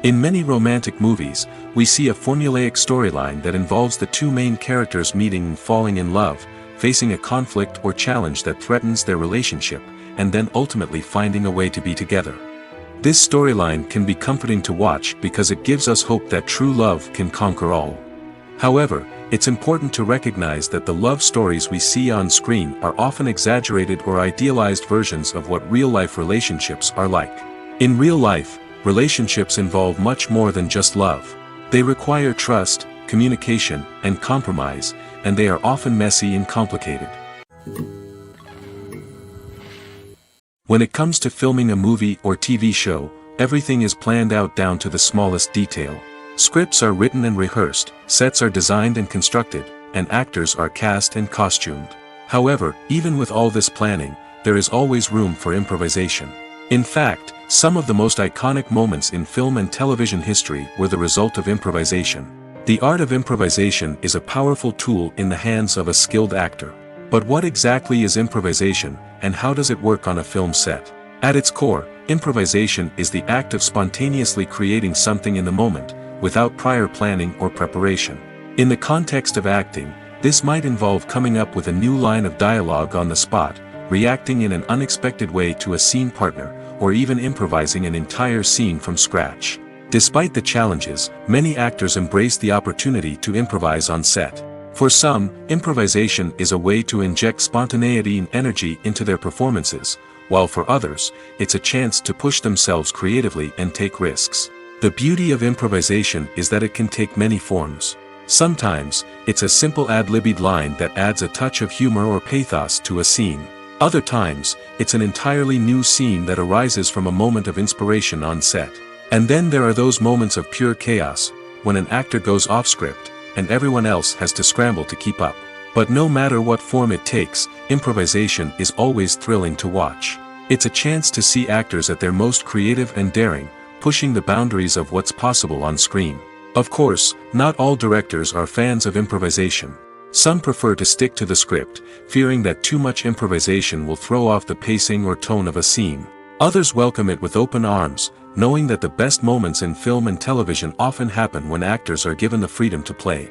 Speaker 2: In many romantic movies, we see a formulaic storyline that involves the two main characters meeting and falling in love, facing a conflict or challenge that threatens their relationship, and then ultimately finding a way to be together. This storyline can be comforting to watch because it gives us hope that true love can conquer all. However, it's important to recognize that the love stories we see on screen are often exaggerated or idealized versions of what real-life relationships are like. In real life, relationships involve much more than just love. They require trust, communication, and compromise, and they are often messy and complicated. When it comes to filming a movie or TV show, everything is planned out down to the smallest detail. Scripts are written and rehearsed, sets are designed and constructed, and actors are cast and costumed. However, even with all this planning, there is always room for improvisation. In fact, some of the most iconic moments in film and television history were the result of improvisation. The art of improvisation is a powerful tool in the hands of a skilled actor. But what exactly is improvisation, and how does it work on a film set? At its core, improvisation is the act of spontaneously creating something in the moment, without prior planning or preparation. In the context of acting, this might involve coming up with a new line of dialogue on the spot, reacting in an unexpected way to a scene partner, or even improvising an entire scene from scratch. Despite the challenges, many actors embrace the opportunity to improvise on set. For some, improvisation is a way to inject spontaneity and energy into their performances, while for others, it's a chance to push themselves creatively and take risks. The beauty of improvisation is that it can take many forms. Sometimes, it's a simple ad-libbed line that adds a touch of humor or pathos to a scene. Other times, it's an entirely new scene that arises from a moment of inspiration on set. And then there are those moments of pure chaos, when an actor goes off script, and everyone else has to scramble to keep up. But no matter what form it takes, improvisation is always thrilling to watch. It's a chance to see actors at their most creative and daring, pushing the boundaries of what's possible on screen. Of course, not all directors are fans of improvisation. Some prefer to stick to the script, fearing that too much improvisation will throw off the pacing or tone of a scene. Others welcome it with open arms, knowing that the best moments in film and television often happen when actors are given the freedom to play.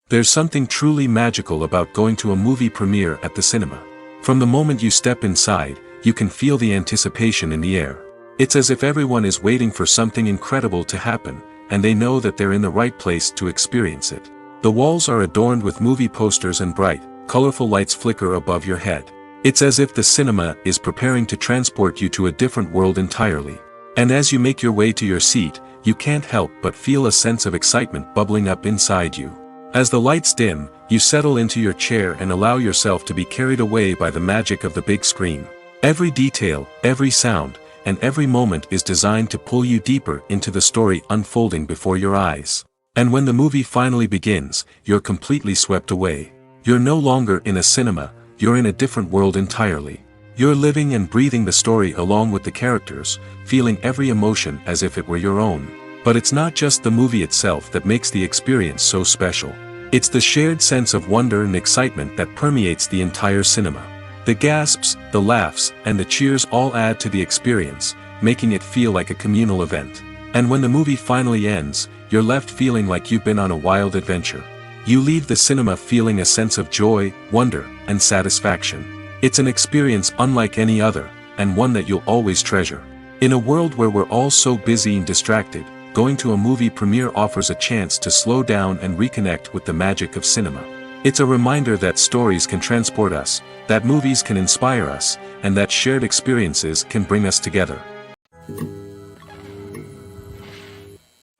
Speaker 2: There's something truly magical about going to a movie premiere at the cinema. From the moment you step inside, you can feel the anticipation in the air. It's as if everyone is waiting for something incredible to happen, and they know that they're in the right place to experience it. The walls are adorned with movie posters and bright, colorful lights flicker above your head. It's as if the cinema is preparing to transport you to a different world entirely. And as you make your way to your seat, you can't help but feel a sense of excitement bubbling up inside you. As the lights dim, you settle into your chair and allow yourself to be carried away by the magic of the big screen. Every detail, every sound, and every moment is designed to pull you deeper into the story unfolding before your eyes. And when the movie finally begins, you're completely swept away. You're no longer in a cinema, you're in a different world entirely. You're living and breathing the story along with the characters, feeling every emotion as if it were your own. But it's not just the movie itself that makes the experience so special. It's the shared sense of wonder and excitement that permeates the entire cinema. The gasps, the laughs, and the cheers all add to the experience, making it feel like a communal event. And when the movie finally ends, you're left feeling like you've been on a wild adventure. You leave the cinema feeling a sense of joy, wonder, and satisfaction. It's an experience unlike any other, and one that you'll always treasure. In a world where we're all so busy and distracted, going to a movie premiere offers a chance to slow down and reconnect with the magic of cinema. It's a reminder that stories can transport us, that movies can inspire us, and that shared experiences can bring us together.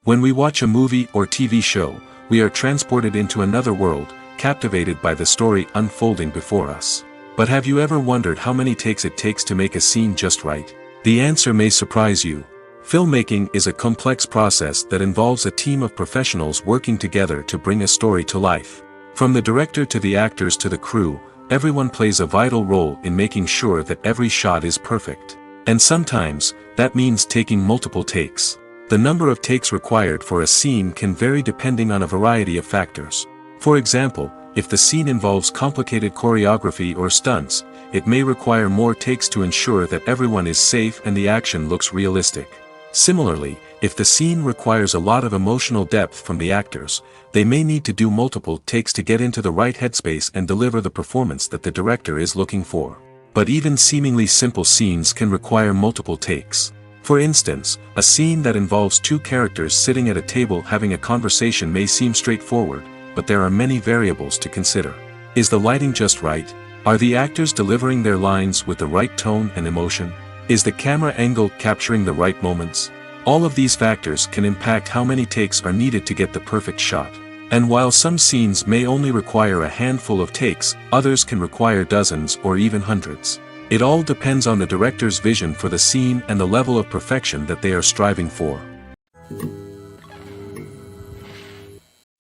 Speaker 2: When we watch a movie or TV show, we are transported into another world, captivated by the story unfolding before us. But have you ever wondered how many takes it takes to make a scene just right? The answer may surprise you. Filmmaking is a complex process that involves a team of professionals working together to bring a story to life. From the director to the actors to the crew, everyone plays a vital role in making sure that every shot is perfect. And sometimes, that means taking multiple takes. The number of takes required for a scene can vary depending on a variety of factors. For example, if the scene involves complicated choreography or stunts, it may require more takes to ensure that everyone is safe and the action looks realistic. Similarly, If the scene requires a lot of emotional depth from the actors, they may need to do multiple takes to get into the right headspace and deliver the performance that the director is looking for. But even seemingly simple scenes can require multiple takes. For instance, a scene that involves two characters sitting at a table having a conversation may seem straightforward, but there are many variables to consider. Is the lighting just right? Are the actors delivering their lines with the right tone and emotion? Is the camera angle capturing the right moments? All of these factors can impact how many takes are needed to get the perfect shot. And while some scenes may only require a handful of takes, others can require dozens or even hundreds. It all depends on the director's vision for the scene and the level of perfection that they are striving for.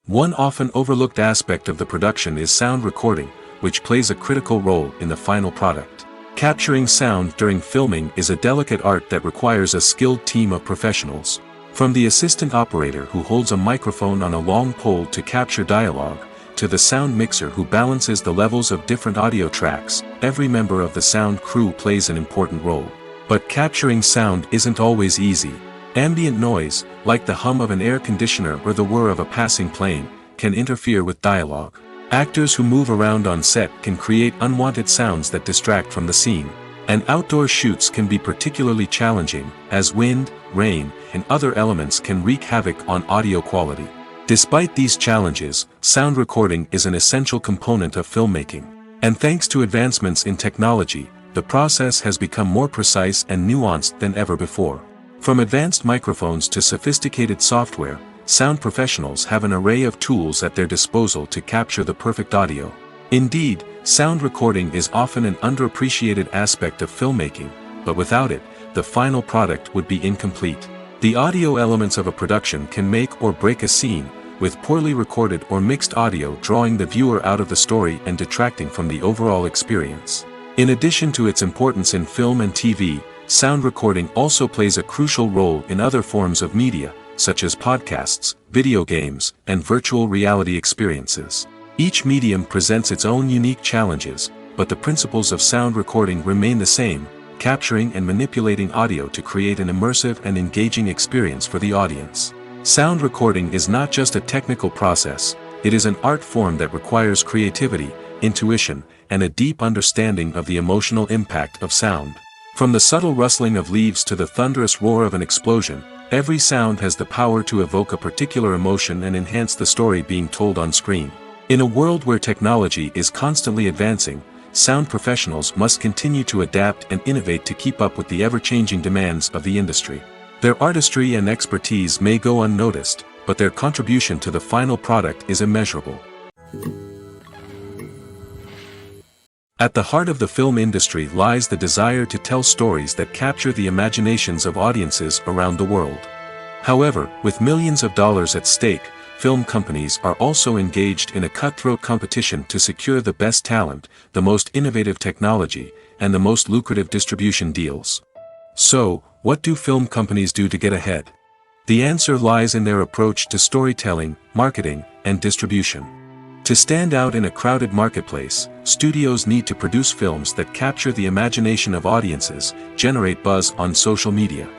Speaker 2: One often overlooked aspect of the production is sound recording, which plays a critical role in the final product. Capturing sound during filming is a delicate art that requires a skilled team of professionals. From the assistant operator who holds a microphone on a long pole to capture dialogue, to the sound mixer who balances the levels of different audio tracks, every member of the sound crew plays an important role. But capturing sound isn't always easy. Ambient noise, like the hum of an air conditioner or the whir of a passing plane, can interfere with dialogue. Actors who move around on set can create unwanted sounds that distract from the scene. And outdoor shoots can be particularly challenging, as wind, rain, and other elements can wreak havoc on audio quality. Despite these challenges, sound recording is an essential component of filmmaking. And thanks to advancements in technology, the process has become more precise and nuanced than ever before. From advanced microphones to sophisticated software, sound professionals have an array of tools at their disposal to capture the perfect audio. Indeed, sound recording is often an underappreciated aspect of filmmaking, but without it, the final product would be incomplete. The audio elements of a production can make or break a scene, with poorly recorded or mixed audio drawing the viewer out of the story and detracting from the overall experience. In addition to its importance in film and TV, sound recording also plays a crucial role in other forms of media, such as podcasts, video games, and virtual reality experiences. Each medium presents its own unique challenges, but the principles of sound recording remain the same, capturing and manipulating audio to create an immersive and engaging experience for the audience. Sound recording is not just a technical process, it is an art form that requires creativity, intuition, and a deep understanding of the emotional impact of sound. From the subtle rustling of leaves to the thunderous roar of an explosion, every sound has the power to evoke a particular emotion and enhance the story being told on screen. In a world where technology is constantly advancing, sound professionals must continue to adapt and innovate to keep up with the ever-changing demands of the industry. Their artistry and expertise may go unnoticed, but their contribution to the final product is immeasurable. At the heart of the film industry lies the desire to tell stories that capture the imaginations of audiences around the world. However, with millions of dollars at stake, film companies are also engaged in a cutthroat competition to secure the best talent, the most innovative technology, and the most lucrative distribution deals. So, what do film companies do to get ahead? The answer lies in their approach to storytelling, marketing, and distribution. To stand out in a crowded marketplace, studios need to produce films that capture the imagination of audiences, generate buzz on social media.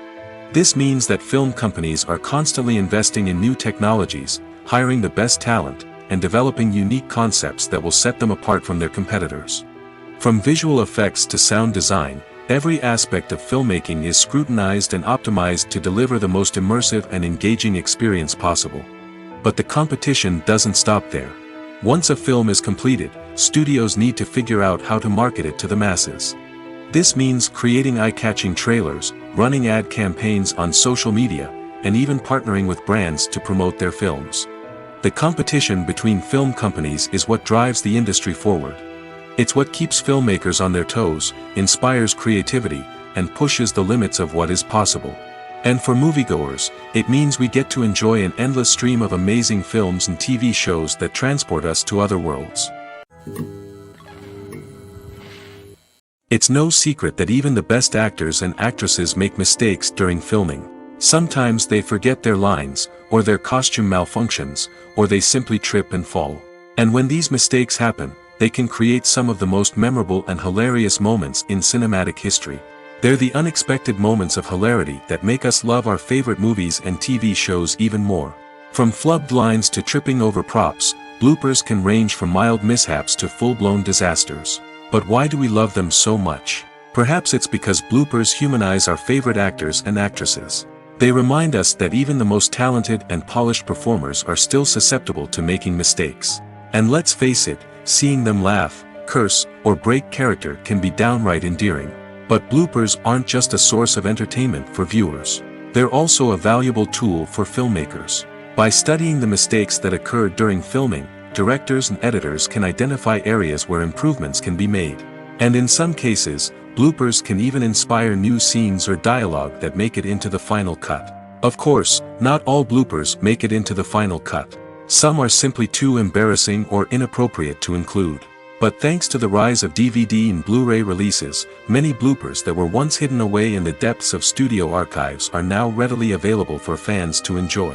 Speaker 2: This means that film companies are constantly investing in new technologies, hiring the best talent, and developing unique concepts that will set them apart from their competitors. From visual effects to sound design, every aspect of filmmaking is scrutinized and optimized to deliver the most immersive and engaging experience possible. But the competition doesn't stop there. Once a film is completed, studios need to figure out how to market it to the masses. This means creating eye-catching trailers, running ad campaigns on social media, and even partnering with brands to promote their films. The competition between film companies is what drives the industry forward. It's what keeps filmmakers on their toes, inspires creativity, and pushes the limits of what is possible. And for moviegoers, it means we get to enjoy an endless stream of amazing films and TV shows that transport us to other worlds. It's no secret that even the best actors and actresses make mistakes during filming. Sometimes they forget their lines, or their costume malfunctions, or they simply trip and fall. And when these mistakes happen, they can create some of the most memorable and hilarious moments in cinematic history. They're the unexpected moments of hilarity that make us love our favorite movies and TV shows even more. From flubbed lines to tripping over props, bloopers can range from mild mishaps to full-blown disasters. But why do we love them so much? Perhaps it's because bloopers humanize our favorite actors and actresses. They remind us that even the most talented and polished performers are still susceptible to making mistakes. And let's face it, seeing them laugh, curse, or break character can be downright endearing. But bloopers aren't just a source of entertainment for viewers. They're also a valuable tool for filmmakers. By studying the mistakes that occurred during filming, directors and editors can identify areas where improvements can be made. And in some cases, bloopers can even inspire new scenes or dialogue that make it into the final cut. Of course, not all bloopers make it into the final cut. Some are simply too embarrassing or inappropriate to include. But thanks to the rise of DVD and Blu-ray releases, many bloopers that were once hidden away in the depths of studio archives are now readily available for fans to enjoy.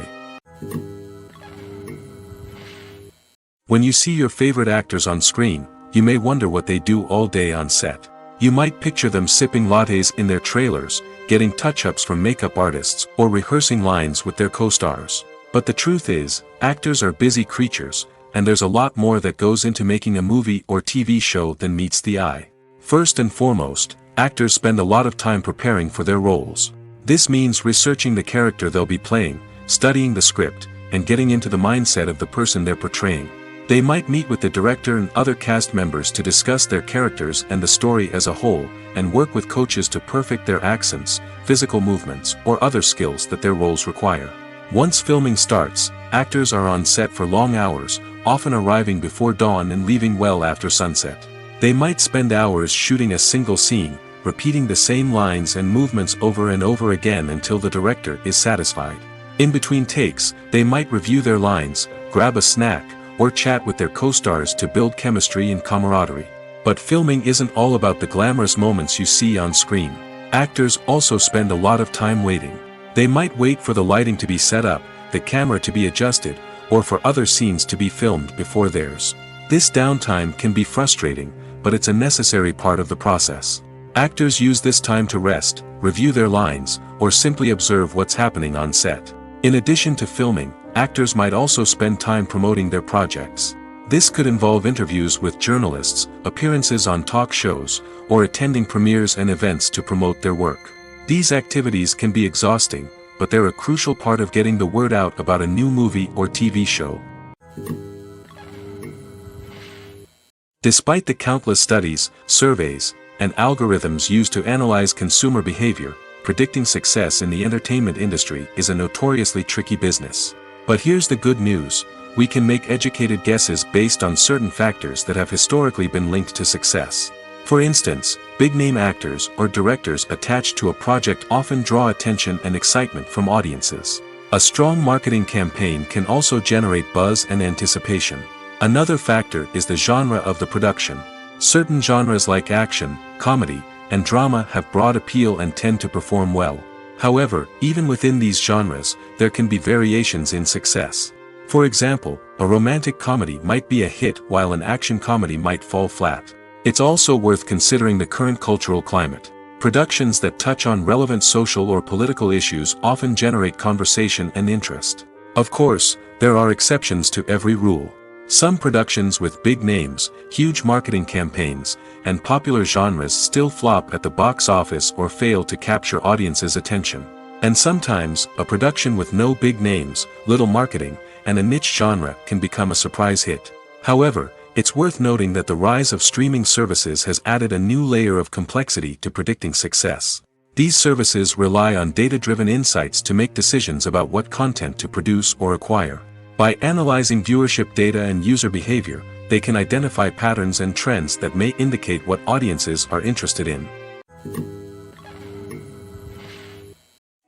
Speaker 2: When you see your favorite actors on screen, you may wonder what they do all day on set. You might picture them sipping lattes in their trailers, getting touch-ups from makeup artists, or rehearsing lines with their co-stars. But the truth is, actors are busy creatures, and there's a lot more that goes into making a movie or TV show than meets the eye. First and foremost, actors spend a lot of time preparing for their roles. This means researching the character they'll be playing, studying the script, and getting into the mindset of the person they're portraying. They might meet with the director and other cast members to discuss their characters and the story as a whole, and work with coaches to perfect their accents, physical movements, or other skills that their roles require. Once filming starts, actors are on set for long hours, often arriving before dawn and leaving well after sunset. They might spend hours shooting a single scene, repeating the same lines and movements over and over again until the director is satisfied. In between takes, they might review their lines, grab a snack, or chat with their co-stars to build chemistry and camaraderie. But filming isn't all about the glamorous moments you see on screen. Actors also spend a lot of time waiting. They might wait for the lighting to be set up, the camera to be adjusted, or for other scenes to be filmed before theirs. This downtime can be frustrating, but it's a necessary part of the process. Actors use this time to rest, review their lines, or simply observe what's happening on set. In addition to filming, actors might also spend time promoting their projects. This could involve interviews with journalists, appearances on talk shows, or attending premieres and events to promote their work. These activities can be exhausting, but they're a crucial part of getting the word out about a new movie or TV show. Despite the countless studies, surveys, and algorithms used to analyze consumer behavior, predicting success in the entertainment industry is a notoriously tricky business. But here's the good news: we can make educated guesses based on certain factors that have historically been linked to success. For instance, big-name actors or directors attached to a project often draw attention and excitement from audiences. A strong marketing campaign can also generate buzz and anticipation. Another factor is the genre of the production. Certain genres like action, comedy, and drama have broad appeal and tend to perform well. However, even within these genres, there can be variations in success. For example, a romantic comedy might be a hit while an action comedy might fall flat. It's also worth considering the current cultural climate. Productions that touch on relevant social or political issues often generate conversation and interest. Of course, there are exceptions to every rule. Some productions with big names, huge marketing campaigns, and popular genres still flop at the box office or fail to capture audiences' attention. And sometimes, a production with no big names, little marketing, and a niche genre can become a surprise hit. However, it's worth noting that the rise of streaming services has added a new layer of complexity to predicting success. These services rely on data-driven insights to make decisions about what content to produce or acquire. By analyzing viewership data and user behavior, they can identify patterns and trends that may indicate what audiences are interested in.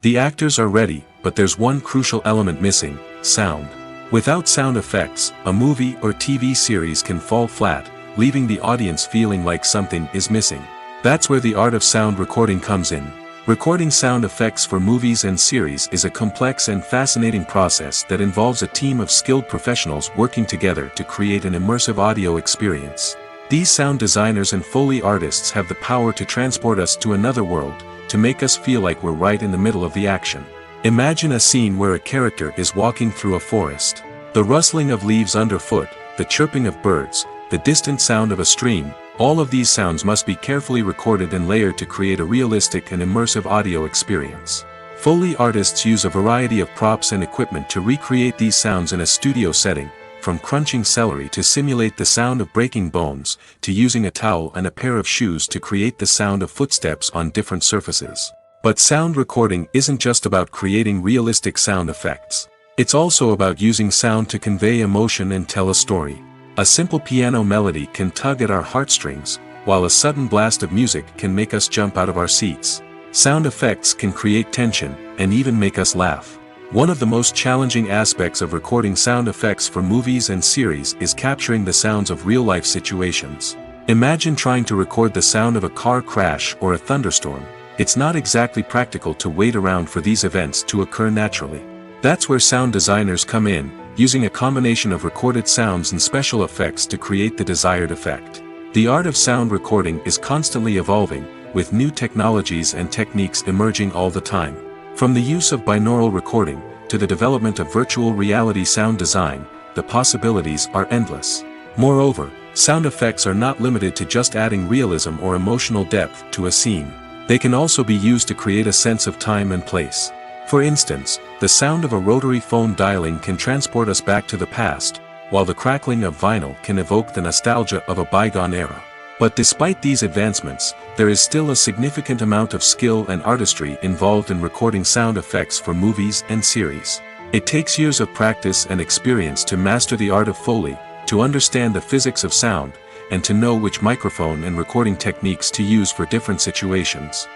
Speaker 2: The actors are ready, but there's one crucial element missing: sound. Without sound effects, a movie or TV series can fall flat, leaving the audience feeling like something is missing. That's where the art of sound recording comes in. Recording sound effects for movies and series is a complex and fascinating process that involves a team of skilled professionals working together to create an immersive audio experience. These sound designers and Foley artists have the power to transport us to another world, to make us feel like we're right in the middle of the action. Imagine a scene where a character is walking through a forest. The rustling of leaves underfoot, the chirping of birds, the distant sound of a stream, all of these sounds must be carefully recorded and layered to create a realistic and immersive audio experience. Foley artists use a variety of props and equipment to recreate these sounds in a studio setting, from crunching celery to simulate the sound of breaking bones, to using a towel and a pair of shoes to create the sound of footsteps on different surfaces. But sound recording isn't just about creating realistic sound effects. It's also about using sound to convey emotion and tell a story. A simple piano melody can tug at our heartstrings, while a sudden blast of music can make us jump out of our seats. Sound effects can create tension, and even make us laugh. One of the most challenging aspects of recording sound effects for movies and series is capturing the sounds of real-life situations. Imagine trying to record the sound of a car crash or a thunderstorm. It's not exactly practical to wait around for these events to occur naturally. That's where sound designers come in, using a combination of recorded sounds and special effects to create the desired effect. The art of sound recording is constantly evolving, with new technologies and techniques emerging all the time. From the use of binaural recording, to the development of virtual reality sound design, the possibilities are endless. Moreover, sound effects are not limited to just adding realism or emotional depth to a scene. They can also be used to create a sense of time and place. For instance, the sound of a rotary phone dialing can transport us back to the past, while the crackling of vinyl can evoke the nostalgia of a bygone era. But despite these advancements, there is still a significant amount of skill and artistry involved in recording sound effects for movies and series. It takes years of practice and experience to master the art of Foley, to understand the physics of sound, and to know which microphone and recording techniques to use for different situations.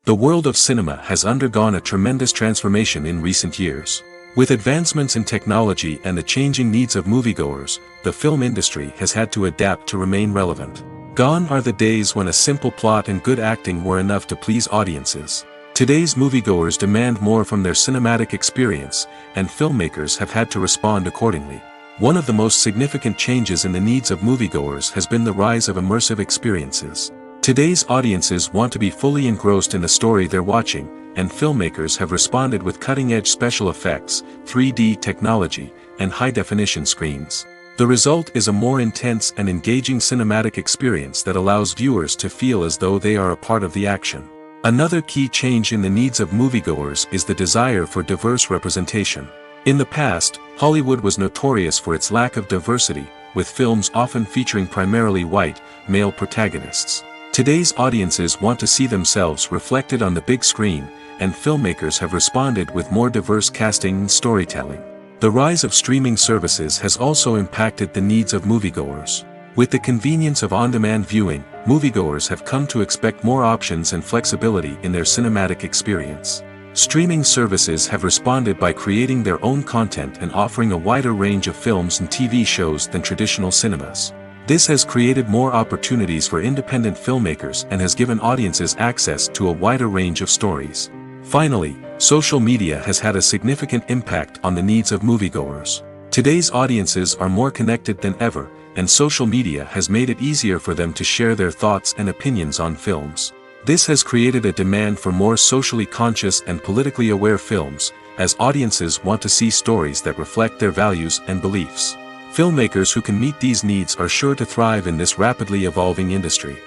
Speaker 2: The world of cinema has undergone a tremendous transformation in recent years. With advancements in technology and the changing needs of moviegoers, the film industry has had to adapt to remain relevant. Gone are the days when a simple plot and good acting were enough to please audiences. Today's moviegoers demand more from their cinematic experience, and filmmakers have had to respond accordingly. One of the most significant changes in the needs of moviegoers has been the rise of immersive experiences. Today's audiences want to be fully engrossed in the story they're watching, and filmmakers have responded with cutting-edge special effects, 3D technology, and high-definition screens. The result is a more intense and engaging cinematic experience that allows viewers to feel as though they are a part of the action. Another key change in the needs of moviegoers is the desire for diverse representation. In the past, Hollywood was notorious for its lack of diversity, with films often featuring primarily white, male protagonists. Today's audiences want to see themselves reflected on the big screen, and filmmakers have responded with more diverse casting and storytelling. The rise of streaming services has also impacted the needs of moviegoers. With the convenience of on-demand viewing, moviegoers have come to expect more options and flexibility in their cinematic experience. Streaming services have responded by creating their own content and offering a wider range of films and TV shows than traditional cinemas. This has created more opportunities for independent filmmakers and has given audiences access to a wider range of stories. Finally, social media has had a significant impact on the needs of moviegoers. Today's audiences are more connected than ever, and social media has made it easier for them to share their thoughts and opinions on films. This has created a demand for more socially conscious and politically aware films, as audiences want to see stories that reflect their values and beliefs. Filmmakers who can meet these needs are sure to thrive in this rapidly evolving industry.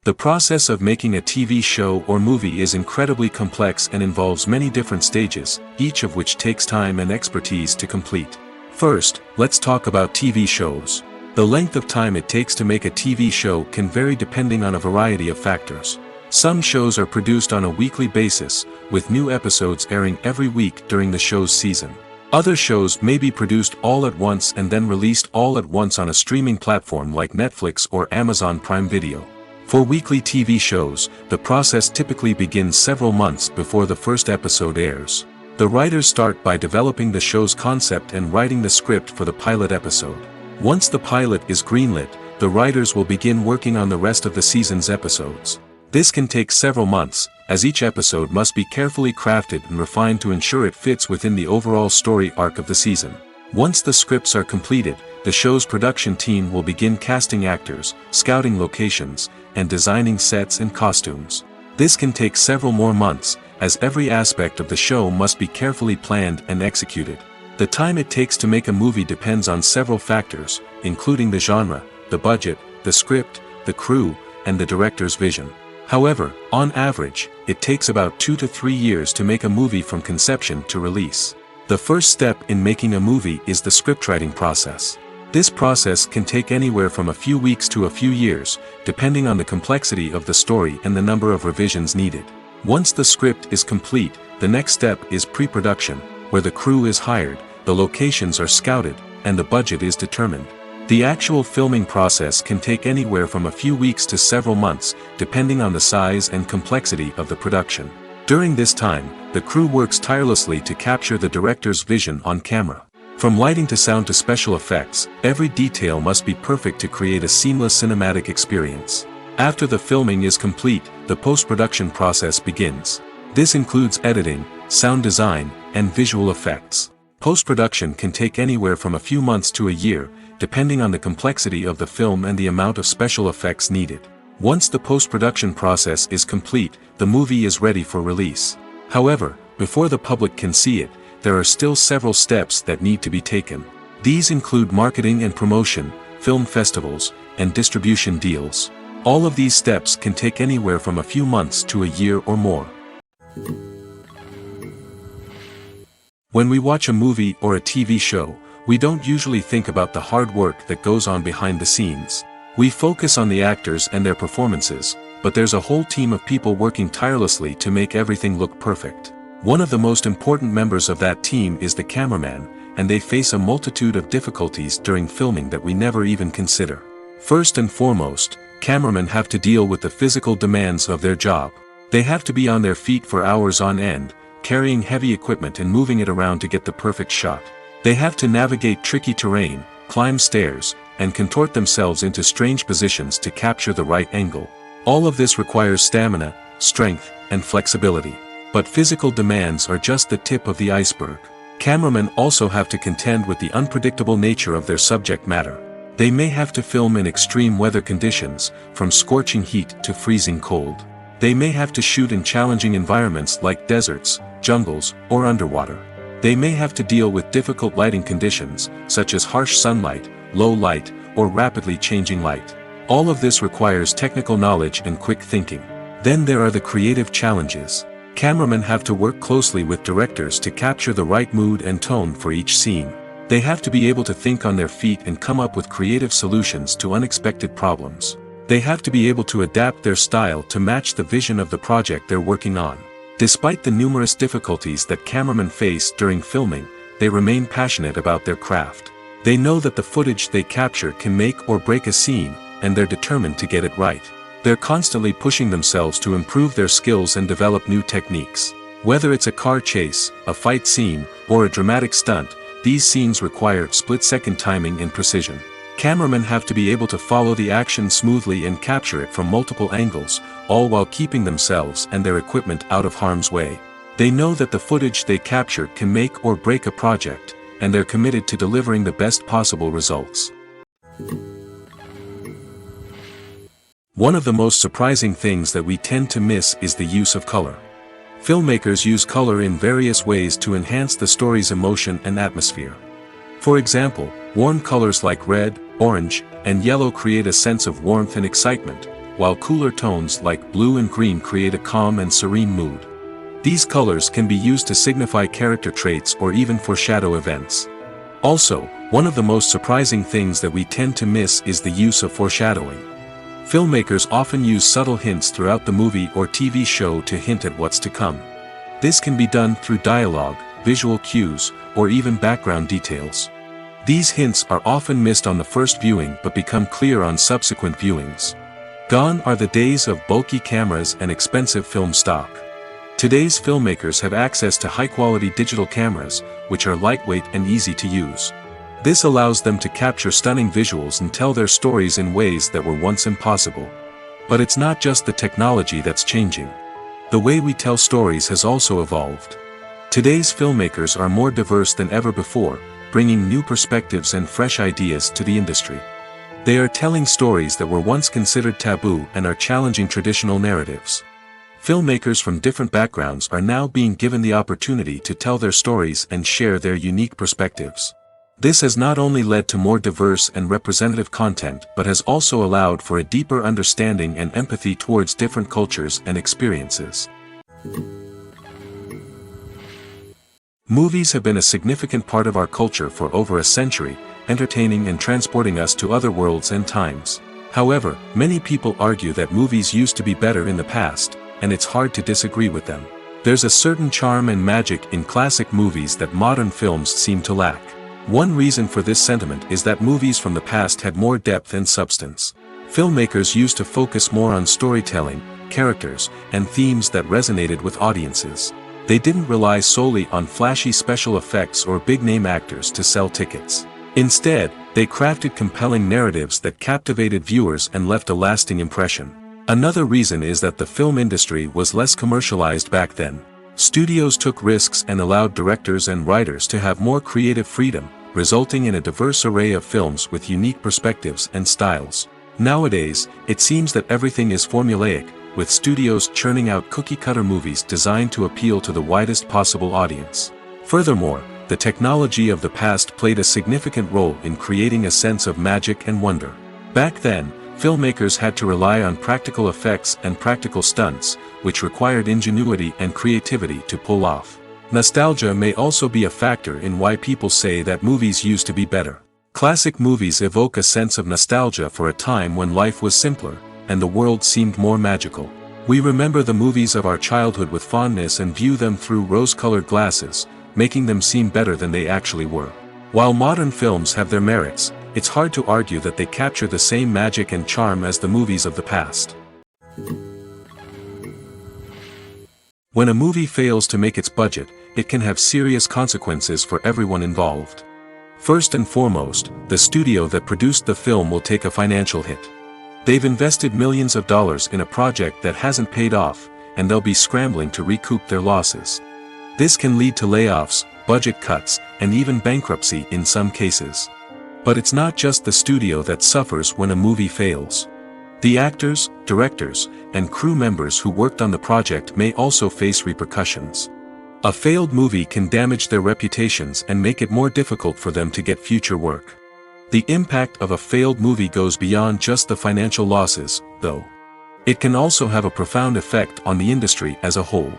Speaker 2: The process of making a TV show or movie is incredibly complex and involves many different stages, each of which takes time and expertise to complete. First, let's talk about TV shows. The length of time it takes to make a TV show can vary depending on a variety of factors. Some shows are produced on a weekly basis, with new episodes airing every week during the show's season. Other shows may be produced all at once and then released all at once on a streaming platform like Netflix or Amazon Prime Video. For weekly TV shows, the process typically begins several months before the first episode airs. The writers start by developing the show's concept and writing the script for the pilot episode. Once the pilot is greenlit, the writers will begin working on the rest of the season's episodes. This can take several months, as each episode must be carefully crafted and refined to ensure it fits within the overall story arc of the season. Once the scripts are completed, the show's production team will begin casting actors, scouting locations, and designing sets and costumes. This can take several more months, as every aspect of the show must be carefully planned and executed. The time it takes to make a movie depends on several factors, including the genre, the budget, the script, the crew, and the director's vision. However, on average, it takes about 2 to 3 years to make a movie from conception to release. The first step in making a movie is the scriptwriting process. This process can take anywhere from a few weeks to a few years, depending on the complexity of the story and the number of revisions needed. Once the script is complete, the next step is pre-production, where the crew is hired, the locations are scouted, and the budget is determined. The actual filming process can take anywhere from a few weeks to several months, depending on the size and complexity of the production. During this time, the crew works tirelessly to capture the director's vision on camera. From lighting to sound to special effects, every detail must be perfect to create a seamless cinematic experience. After the filming is complete, the post-production process begins. This includes editing, sound design, and visual effects. Post-production can take anywhere from a few months to a year, depending on the complexity of the film and the amount of special effects needed. Once the post-production process is complete, the movie is ready for release. However, before the public can see it, there are still several steps that need to be taken. These include marketing and promotion, film festivals, and distribution deals. All of these steps can take anywhere from a few months to a year or more. When we watch a movie or a TV show, we don't usually think about the hard work that goes on behind the scenes. We focus on the actors and their performances, but there's a whole team of people working tirelessly to make everything look perfect. One of the most important members of that team is the cameraman, and they face a multitude of difficulties during filming that we never even consider. First and foremost, cameramen have to deal with the physical demands of their job. They have to be on their feet for hours on end, carrying heavy equipment and moving it around to get the perfect shot. They have to navigate tricky terrain, climb stairs, and contort themselves into strange positions to capture the right angle. All of this requires stamina, strength, and flexibility. But physical demands are just the tip of the iceberg. Cameramen also have to contend with the unpredictable nature of their subject matter. They may have to film in extreme weather conditions, from scorching heat to freezing cold. They may have to shoot in challenging environments like deserts, jungles, or underwater. They may have to deal with difficult lighting conditions, such as harsh sunlight, low light, or rapidly changing light. All of this requires technical knowledge and quick thinking. Then there are the creative challenges. Cameramen have to work closely with directors to capture the right mood and tone for each scene. They have to be able to think on their feet and come up with creative solutions to unexpected problems. They have to be able to adapt their style to match the vision of the project they're working on. Despite the numerous difficulties that cameramen face during filming, they remain passionate about their craft. They know that the footage they capture can make or break a scene, and they're determined to get it right. They're constantly pushing themselves to improve their skills and develop new techniques. Whether it's a car chase, a fight scene, or a dramatic stunt, these scenes require split-second timing and precision. Cameramen have to be able to follow the action smoothly and capture it from multiple angles, all while keeping themselves and their equipment out of harm's way. They know that the footage they capture can make or break a project, and they're committed to delivering the best possible results. One of the most surprising things that we tend to miss is the use of color. Filmmakers use color in various ways to enhance the story's emotion and atmosphere. For example, warm colors like red, orange, and yellow create a sense of warmth and excitement, while cooler tones like blue and green create a calm and serene mood. These colors can be used to signify character traits or even foreshadow events. Also, one of the most surprising things that we tend to miss is the use of foreshadowing. Filmmakers often use subtle hints throughout the movie or TV show to hint at what's to come. This can be done through dialogue, visual cues, or even background details. These hints are often missed on the first viewing but become clear on subsequent viewings. Gone are the days of bulky cameras and expensive film stock. Today's filmmakers have access to high-quality digital cameras, which are lightweight and easy to use. This allows them to capture stunning visuals and tell their stories in ways that were once impossible. But it's not just the technology that's changing. The way we tell stories has also evolved. Today's filmmakers are more diverse than ever before, bringing new perspectives and fresh ideas to the industry. They are telling stories that were once considered taboo and are challenging traditional narratives. Filmmakers from different backgrounds are now being given the opportunity to tell their stories and share their unique perspectives. This has not only led to more diverse and representative content but has also allowed for a deeper understanding and empathy towards different cultures and experiences. Movies have been a significant part of our culture for over a century, entertaining and transporting us to other worlds and times. However, many people argue that movies used to be better in the past, and it's hard to disagree with them. There's a certain charm and magic in classic movies that modern films seem to lack. One reason for this sentiment is that movies from the past had more depth and substance. Filmmakers used to focus more on storytelling, characters, and themes that resonated with audiences. They didn't rely solely on flashy special effects or big-name actors to sell tickets. Instead, they crafted compelling narratives that captivated viewers and left a lasting impression. Another reason is that the film industry was less commercialized back then. Studios took risks and allowed directors and writers to have more creative freedom, resulting in a diverse array of films with unique perspectives and styles. Nowadays, it seems that everything is formulaic, with studios churning out cookie-cutter movies designed to appeal to the widest possible audience. Furthermore, the technology of the past played a significant role in creating a sense of magic and wonder. Back then, filmmakers had to rely on practical effects and practical stunts, which required ingenuity and creativity to pull off. Nostalgia may also be a factor in why people say that movies used to be better. Classic movies evoke a sense of nostalgia for a time when life was simpler, and the world seemed more magical. We remember the movies of our childhood with fondness and view them through rose-colored glasses, making them seem better than they actually were. While modern films have their merits, it's hard to argue that they capture the same magic and charm as the movies of the past. When a movie fails to make its budget, it can have serious consequences for everyone involved. First and foremost, the studio that produced the film will take a financial hit. They've invested millions of dollars in a project that hasn't paid off, and they'll be scrambling to recoup their losses. This can lead to layoffs, budget cuts, and even bankruptcy in some cases. But it's not just the studio that suffers when a movie fails. The actors, directors, and crew members who worked on the project may also face repercussions. A failed movie can damage their reputations and make it more difficult for them to get future work. The impact of a failed movie goes beyond just the financial losses, though. It can also have a profound effect on the industry as a whole.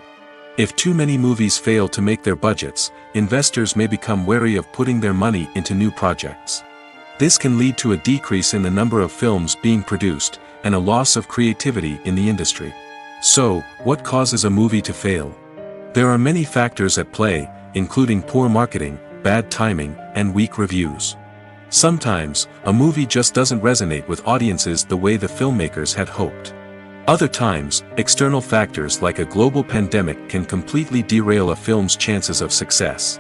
Speaker 2: If too many movies fail to make their budgets, investors may become wary of putting their money into new projects. This can lead to a decrease in the number of films being produced, and a loss of creativity in the industry. So, what causes a movie to fail? There are many factors at play, including poor marketing, bad timing, and weak reviews. Sometimes, a movie just doesn't resonate with audiences the way the filmmakers had hoped. Other times, external factors like a global pandemic can completely derail a film's chances of success.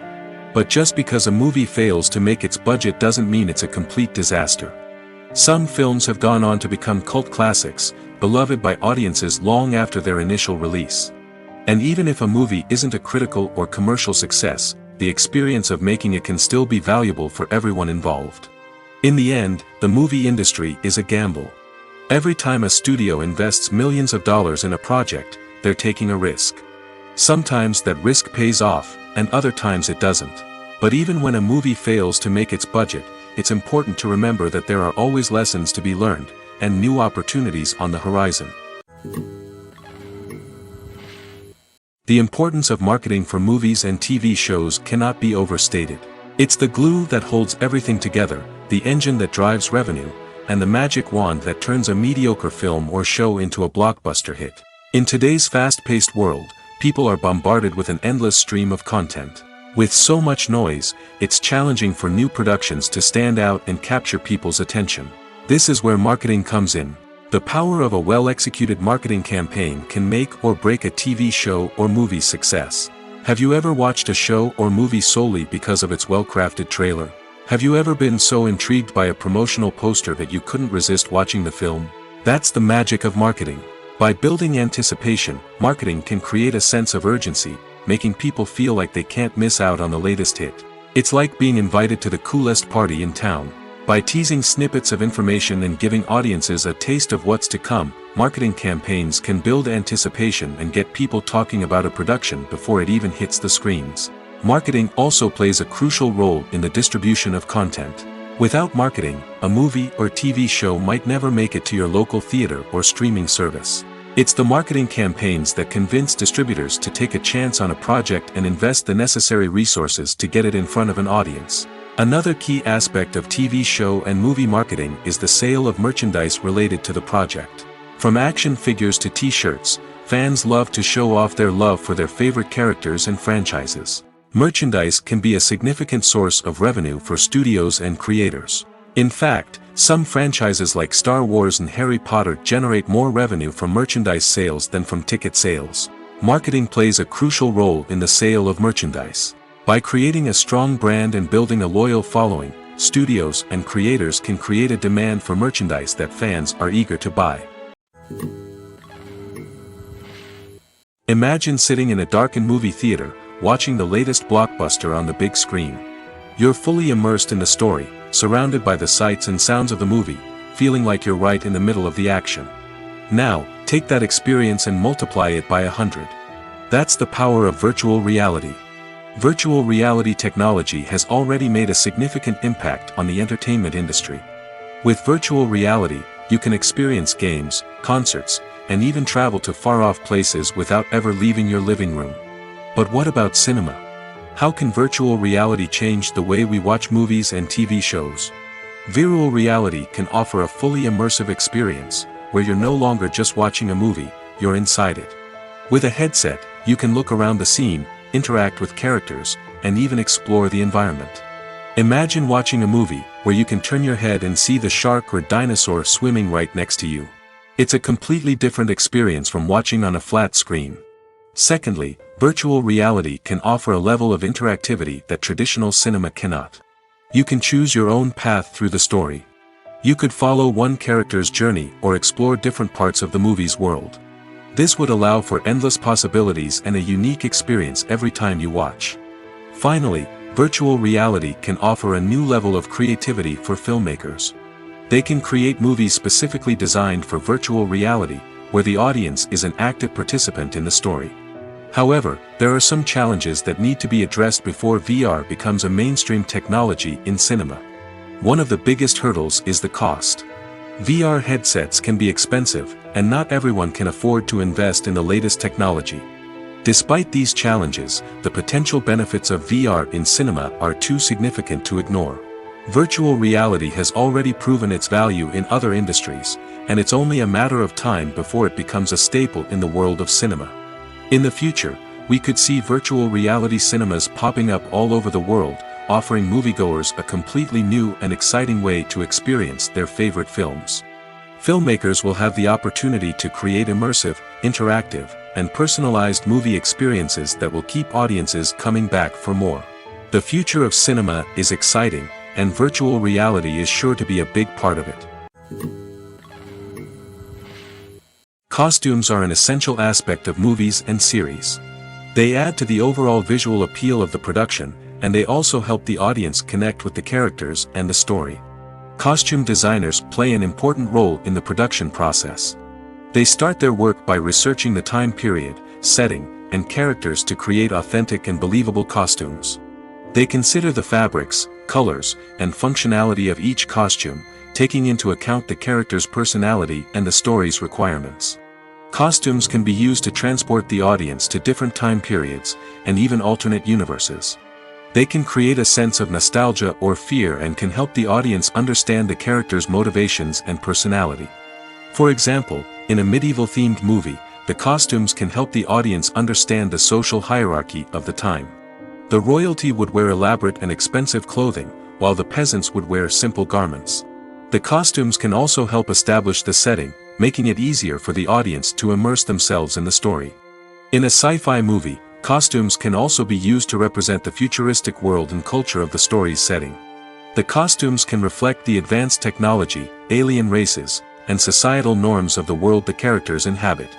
Speaker 2: But just because a movie fails to make its budget doesn't mean it's a complete disaster. Some films have gone on to become cult classics, beloved by audiences long after their initial release. And even if a movie isn't a critical or commercial success, the experience of making it can still be valuable for everyone involved. In the end, the movie industry is a gamble. Every time a studio invests millions of dollars in a project, they're taking a risk. Sometimes that risk pays off, and other times it doesn't. But even when a movie fails to make its budget, it's important to remember that there are always lessons to be learned, and new opportunities on the horizon. The importance of marketing for movies and TV shows cannot be overstated. It's the glue that holds everything together, the engine that drives revenue, and the magic wand that turns a mediocre film or show into a blockbuster hit. In today's fast-paced world, people are bombarded with an endless stream of content. With so much noise, it's challenging for new productions to stand out and capture people's attention. This is where marketing comes in. The power of a well-executed marketing campaign can make or break a TV show or movie's success. Have you ever watched a show or movie solely because of its well-crafted trailer? Have you ever been so intrigued by a promotional poster that you couldn't resist watching the film? That's the magic of marketing. By building anticipation, marketing can create a sense of urgency, making people feel like they can't miss out on the latest hit. It's like being invited to the coolest party in town. By teasing snippets of information and giving audiences a taste of what's to come, marketing campaigns can build anticipation and get people talking about a production before it even hits the screens. Marketing also plays a crucial role in the distribution of content. Without marketing, a movie or TV show might never make it to your local theater or streaming service. It's the marketing campaigns that convince distributors to take a chance on a project and invest the necessary resources to get it in front of an audience. Another key aspect of TV show and movie marketing is the sale of merchandise related to the project. From action figures to t-shirts, fans love to show off their love for their favorite characters and franchises. Merchandise can be a significant source of revenue for studios and creators. In fact, some franchises like Star Wars and Harry Potter generate more revenue from merchandise sales than from ticket sales. Marketing plays a crucial role in the sale of merchandise. By creating a strong brand and building a loyal following, studios and creators can create a demand for merchandise that fans are eager to buy. Imagine sitting in a darkened movie theater, watching the latest blockbuster on the big screen. You're fully immersed in the story, surrounded by the sights and sounds of the movie, feeling like you're right in the middle of the action. Now, take that experience and multiply it by 100. That's the power of virtual reality. Virtual reality technology has already made a significant impact on the entertainment industry. With virtual reality, you can experience games, concerts, and even travel to far-off places without ever leaving your living room. But what about cinema? How can virtual reality change the way we watch movies and TV shows? Virtual reality can offer a fully immersive experience, where you're no longer just watching a movie, you're inside it. With a headset, you can look around the scene, interact with characters, and even explore the environment. Imagine watching a movie, where you can turn your head and see the shark or dinosaur swimming right next to you. It's a completely different experience from watching on a flat screen. Secondly, virtual reality can offer a level of interactivity that traditional cinema cannot. You can choose your own path through the story. You could follow one character's journey or explore different parts of the movie's world. This would allow for endless possibilities and a unique experience every time you watch. Finally, virtual reality can offer a new level of creativity for filmmakers. They can create movies specifically designed for virtual reality, where the audience is an active participant in the story. However, there are some challenges that need to be addressed before VR becomes a mainstream technology in cinema. One of the biggest hurdles is the cost. VR headsets can be expensive, and not everyone can afford to invest in the latest technology. Despite these challenges, the potential benefits of VR in cinema are too significant to ignore. Virtual reality has already proven its value in other industries, and it's only a matter of time before it becomes a staple in the world of cinema. In the future, we could see virtual reality cinemas popping up all over the world, offering moviegoers a completely new and exciting way to experience their favorite films. Filmmakers will have the opportunity to create immersive, interactive, and personalized movie experiences that will keep audiences coming back for more. The future of cinema is exciting, and virtual reality is sure to be a big part of it. Costumes are an essential aspect of movies and series. They add to the overall visual appeal of the production, and they also help the audience connect with the characters and the story. Costume designers play an important role in the production process. They start their work by researching the time period, setting, and characters to create authentic and believable costumes. They consider the fabrics, colors, and functionality of each costume, taking into account the character's personality and the story's requirements. Costumes can be used to transport the audience to different time periods, and even alternate universes. They can create a sense of nostalgia or fear and can help the audience understand the character's motivations and personality. For example, in a medieval-themed movie, the costumes can help the audience understand the social hierarchy of the time. The royalty would wear elaborate and expensive clothing, while the peasants would wear simple garments. The costumes can also help establish the setting, making it easier for the audience to immerse themselves in the story. In a sci-fi movie, costumes can also be used to represent the futuristic world and culture of the story's setting. The costumes can reflect the advanced technology, alien races, and societal norms of the world the characters inhabit.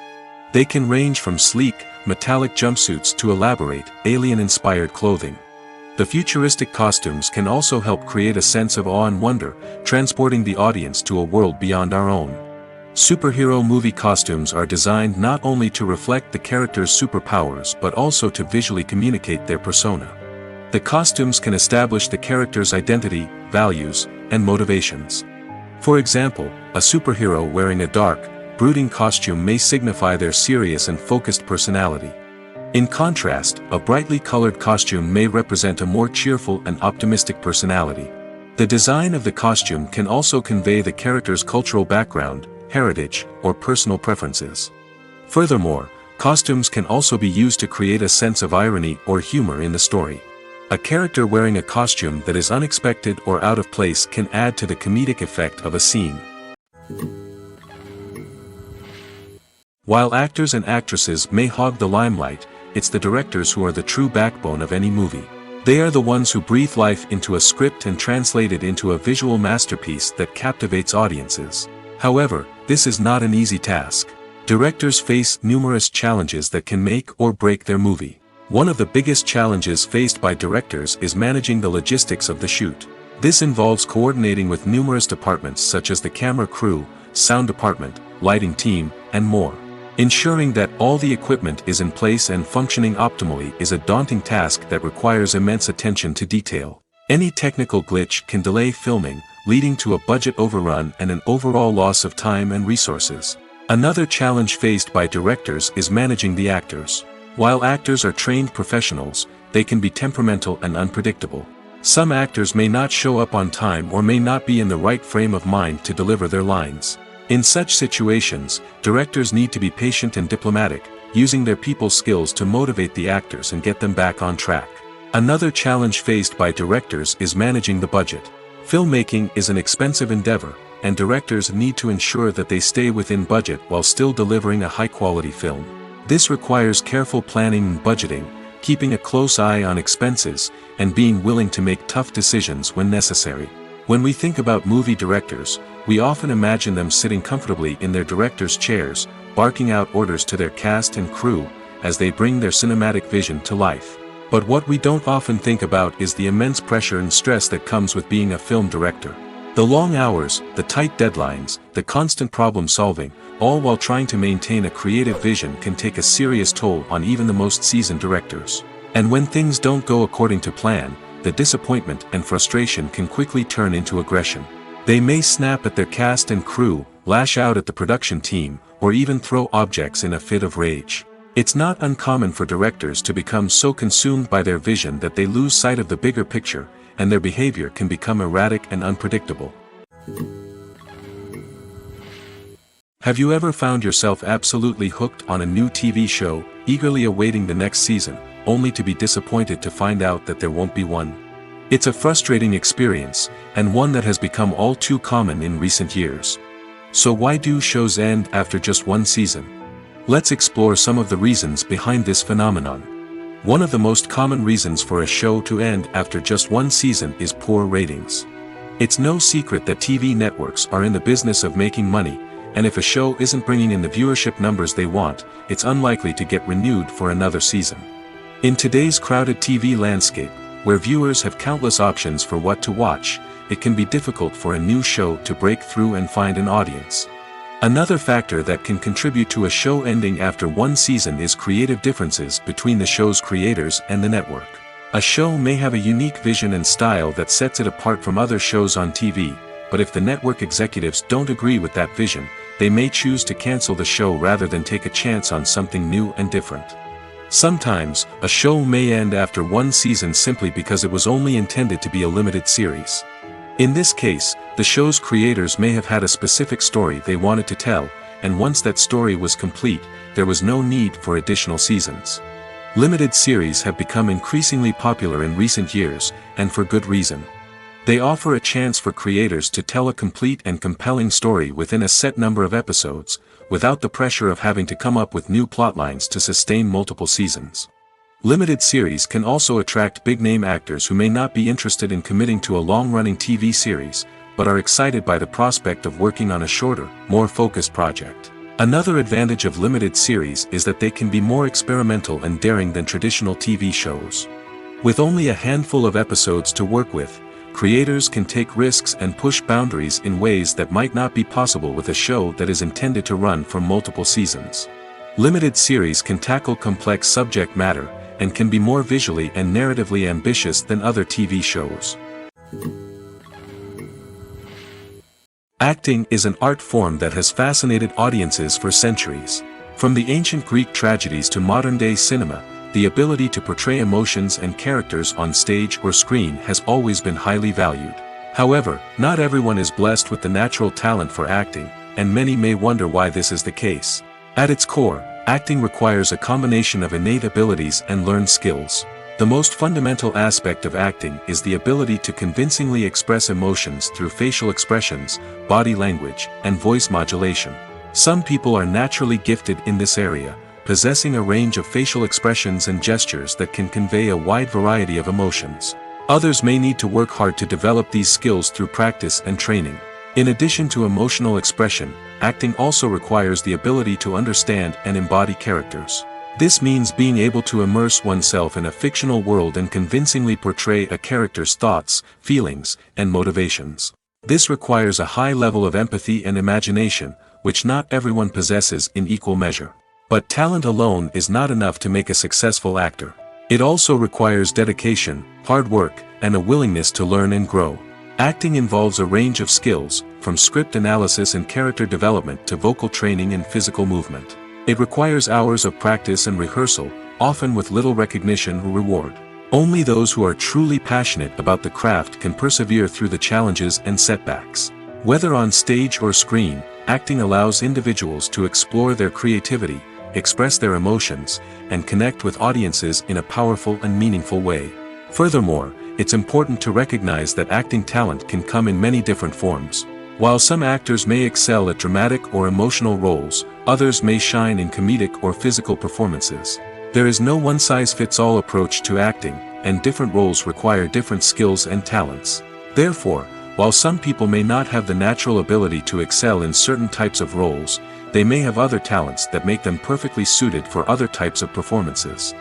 Speaker 2: They can range from sleek, metallic jumpsuits to elaborate, alien-inspired clothing. The futuristic costumes can also help create a sense of awe and wonder, transporting the audience to a world beyond our own. Superhero movie costumes are designed not only to reflect the character's superpowers but also to visually communicate their persona. The costumes can establish the character's identity, values, and motivations. For example, a superhero wearing a dark, brooding costume may signify their serious and focused personality. In contrast, a brightly colored costume may represent a more cheerful and optimistic personality. The design of the costume can also convey the character's cultural background, heritage, or personal preferences. Furthermore, costumes can also be used to create a sense of irony or humor in the story. A character wearing a costume that is unexpected or out of place can add to the comedic effect of a scene. While actors and actresses may hog the limelight, it's the directors who are the true backbone of any movie. They are the ones who breathe life into a script and translate it into a visual masterpiece that captivates audiences. However, this is not an easy task. Directors face numerous challenges that can make or break their movie. One of the biggest challenges faced by directors is managing the logistics of the shoot. This involves coordinating with numerous departments such as the camera crew, sound department, lighting team, and more. Ensuring that all the equipment is in place and functioning optimally is a daunting task that requires immense attention to detail. Any technical glitch can delay filming, leading to a budget overrun and an overall loss of time and resources. Another challenge faced by directors is managing the actors. While actors are trained professionals, they can be temperamental and unpredictable. Some actors may not show up on time or may not be in the right frame of mind to deliver their lines. In such situations, directors need to be patient and diplomatic, using their people skills to motivate the actors and get them back on track. Another challenge faced by directors is managing the budget. Filmmaking is an expensive endeavor, and directors need to ensure that they stay within budget while still delivering a high-quality film. This requires careful planning and budgeting, keeping a close eye on expenses, and being willing to make tough decisions when necessary. When we think about movie directors, we often imagine them sitting comfortably in their director's chairs, barking out orders to their cast and crew, as they bring their cinematic vision to life. But what we don't often think about is the immense pressure and stress that comes with being a film director. The long hours, the tight deadlines, the constant problem solving, all while trying to maintain a creative vision can take a serious toll on even the most seasoned directors. And when things don't go according to plan, the disappointment and frustration can quickly turn into aggression. They may snap at their cast and crew, lash out at the production team, or even throw objects in a fit of rage. It's not uncommon for directors to become so consumed by their vision that they lose sight of the bigger picture, and their behavior can become erratic and unpredictable. Have you ever found yourself absolutely hooked on a new TV show, eagerly awaiting the next season, only to be disappointed to find out that there won't be one? It's a frustrating experience, and one that has become all too common in recent years. So why do shows end after just one season? Let's explore some of the reasons behind this phenomenon. One of the most common reasons for a show to end after just one season is poor ratings. It's no secret that TV networks are in the business of making money, and if a show isn't bringing in the viewership numbers they want, it's unlikely to get renewed for another season. In today's crowded TV landscape, where viewers have countless options for what to watch, it can be difficult for a new show to break through and find an audience. Another factor that can contribute to a show ending after one season is creative differences between the show's creators and the network. A show may have a unique vision and style that sets it apart from other shows on TV, but if the network executives don't agree with that vision, they may choose to cancel the show rather than take a chance on something new and different. Sometimes, a show may end after one season simply because it was only intended to be a limited series. In this case, the show's creators may have had a specific story they wanted to tell, and once that story was complete, there was no need for additional seasons. Limited series have become increasingly popular in recent years, and for good reason. They offer a chance for creators to tell a complete and compelling story within a set number of episodes, without the pressure of having to come up with new plotlines to sustain multiple seasons. Limited series can also attract big-name actors who may not be interested in committing to a long-running TV series, but are excited by the prospect of working on a shorter, more focused project. Another advantage of limited series is that they can be more experimental and daring than traditional TV shows. With only a handful of episodes to work with, creators can take risks and push boundaries in ways that might not be possible with a show that is intended to run for multiple seasons. Limited series can tackle complex subject matter, and can be more visually and narratively ambitious than other TV shows. Acting is an art form that has fascinated audiences for centuries. From the ancient Greek tragedies to modern-day cinema, the ability to portray emotions and characters on stage or screen has always been highly valued. However, not everyone is blessed with the natural talent for acting, and many may wonder why this is the case. At its core, acting requires a combination of innate abilities and learned skills. The most fundamental aspect of acting is the ability to convincingly express emotions through facial expressions, body language, and voice modulation. Some people are naturally gifted in this area, possessing a range of facial expressions and gestures that can convey a wide variety of emotions. Others may need to work hard to develop these skills through practice and training. In addition to emotional expression, acting also requires the ability to understand and embody characters. This means being able to immerse oneself in a fictional world and convincingly portray a character's thoughts, feelings, and motivations. This requires a high level of empathy and imagination, which not everyone possesses in equal measure. But talent alone is not enough to make a successful actor. It also requires dedication, hard work, and a willingness to learn and grow. Acting involves a range of skills, from script analysis and character development to vocal training and physical movement. It requires hours of practice and rehearsal, often with little recognition or reward. Only those who are truly passionate about the craft can persevere through the challenges and setbacks. Whether on stage or screen, acting allows individuals to explore their creativity, express their emotions, and connect with audiences in a powerful and meaningful way. Furthermore, it's important to recognize that acting talent can come in many different forms. While some actors may excel at dramatic or emotional roles, others may shine in comedic or physical performances. There is no one-size-fits-all approach to acting, and different roles require different skills and talents. Therefore, while some people may not have the natural ability to excel in certain types of roles, they may have other talents that make them perfectly suited for other types of performances.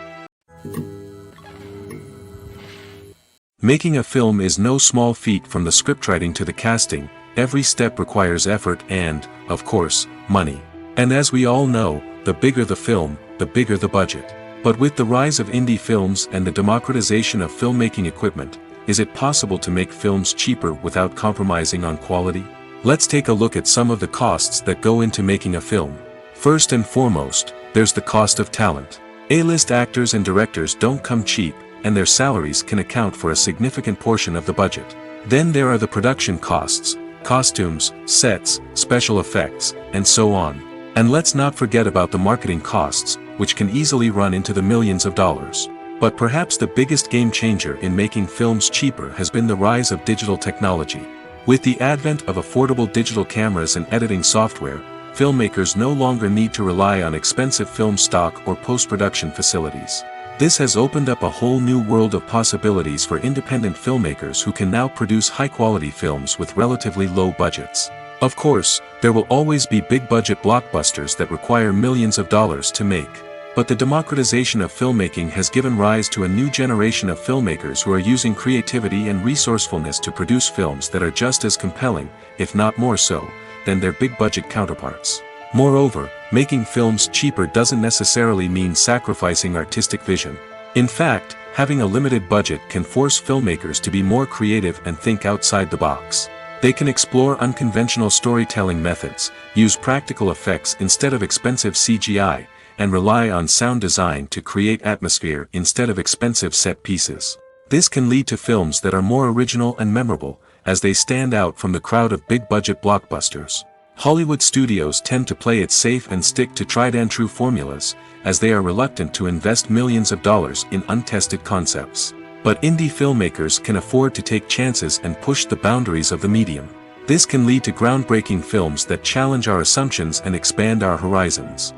Speaker 2: Making a film is no small feat. From the scriptwriting to the casting, every step requires effort and, of course, money. And as we all know, the bigger the film, the bigger the budget. But with the rise of indie films and the democratization of filmmaking equipment, is it possible to make films cheaper without compromising on quality? Let's take a look at some of the costs that go into making a film. First and foremost, there's the cost of talent. A-list actors and directors don't come cheap, and their salaries can account for a significant portion of the budget. Then there are the production costs, costumes, sets, special effects, and so on. And let's not forget about the marketing costs, which can easily run into the millions of dollars. But perhaps the biggest game changer in making films cheaper has been the rise of digital technology. With the advent of affordable digital cameras and editing software, filmmakers no longer need to rely on expensive film stock or post-production facilities. This has opened up a whole new world of possibilities for independent filmmakers who can now produce high-quality films with relatively low budgets. Of course, there will always be big-budget blockbusters that require millions of dollars to make. But the democratization of filmmaking has given rise to a new generation of filmmakers who are using creativity and resourcefulness to produce films that are just as compelling, if not more so, than their big-budget counterparts. Moreover, making films cheaper doesn't necessarily mean sacrificing artistic vision. In fact, having a limited budget can force filmmakers to be more creative and think outside the box. They can explore unconventional storytelling methods, use practical effects instead of expensive CGI, and rely on sound design to create atmosphere instead of expensive set pieces. This can lead to films that are more original and memorable, as they stand out from the crowd of big-budget blockbusters. Hollywood studios tend to play it safe and stick to tried-and-true formulas, as they are reluctant to invest millions of dollars in untested concepts. But indie filmmakers can afford to take chances and push the boundaries of the medium. This can lead to groundbreaking films that challenge our assumptions and expand our horizons.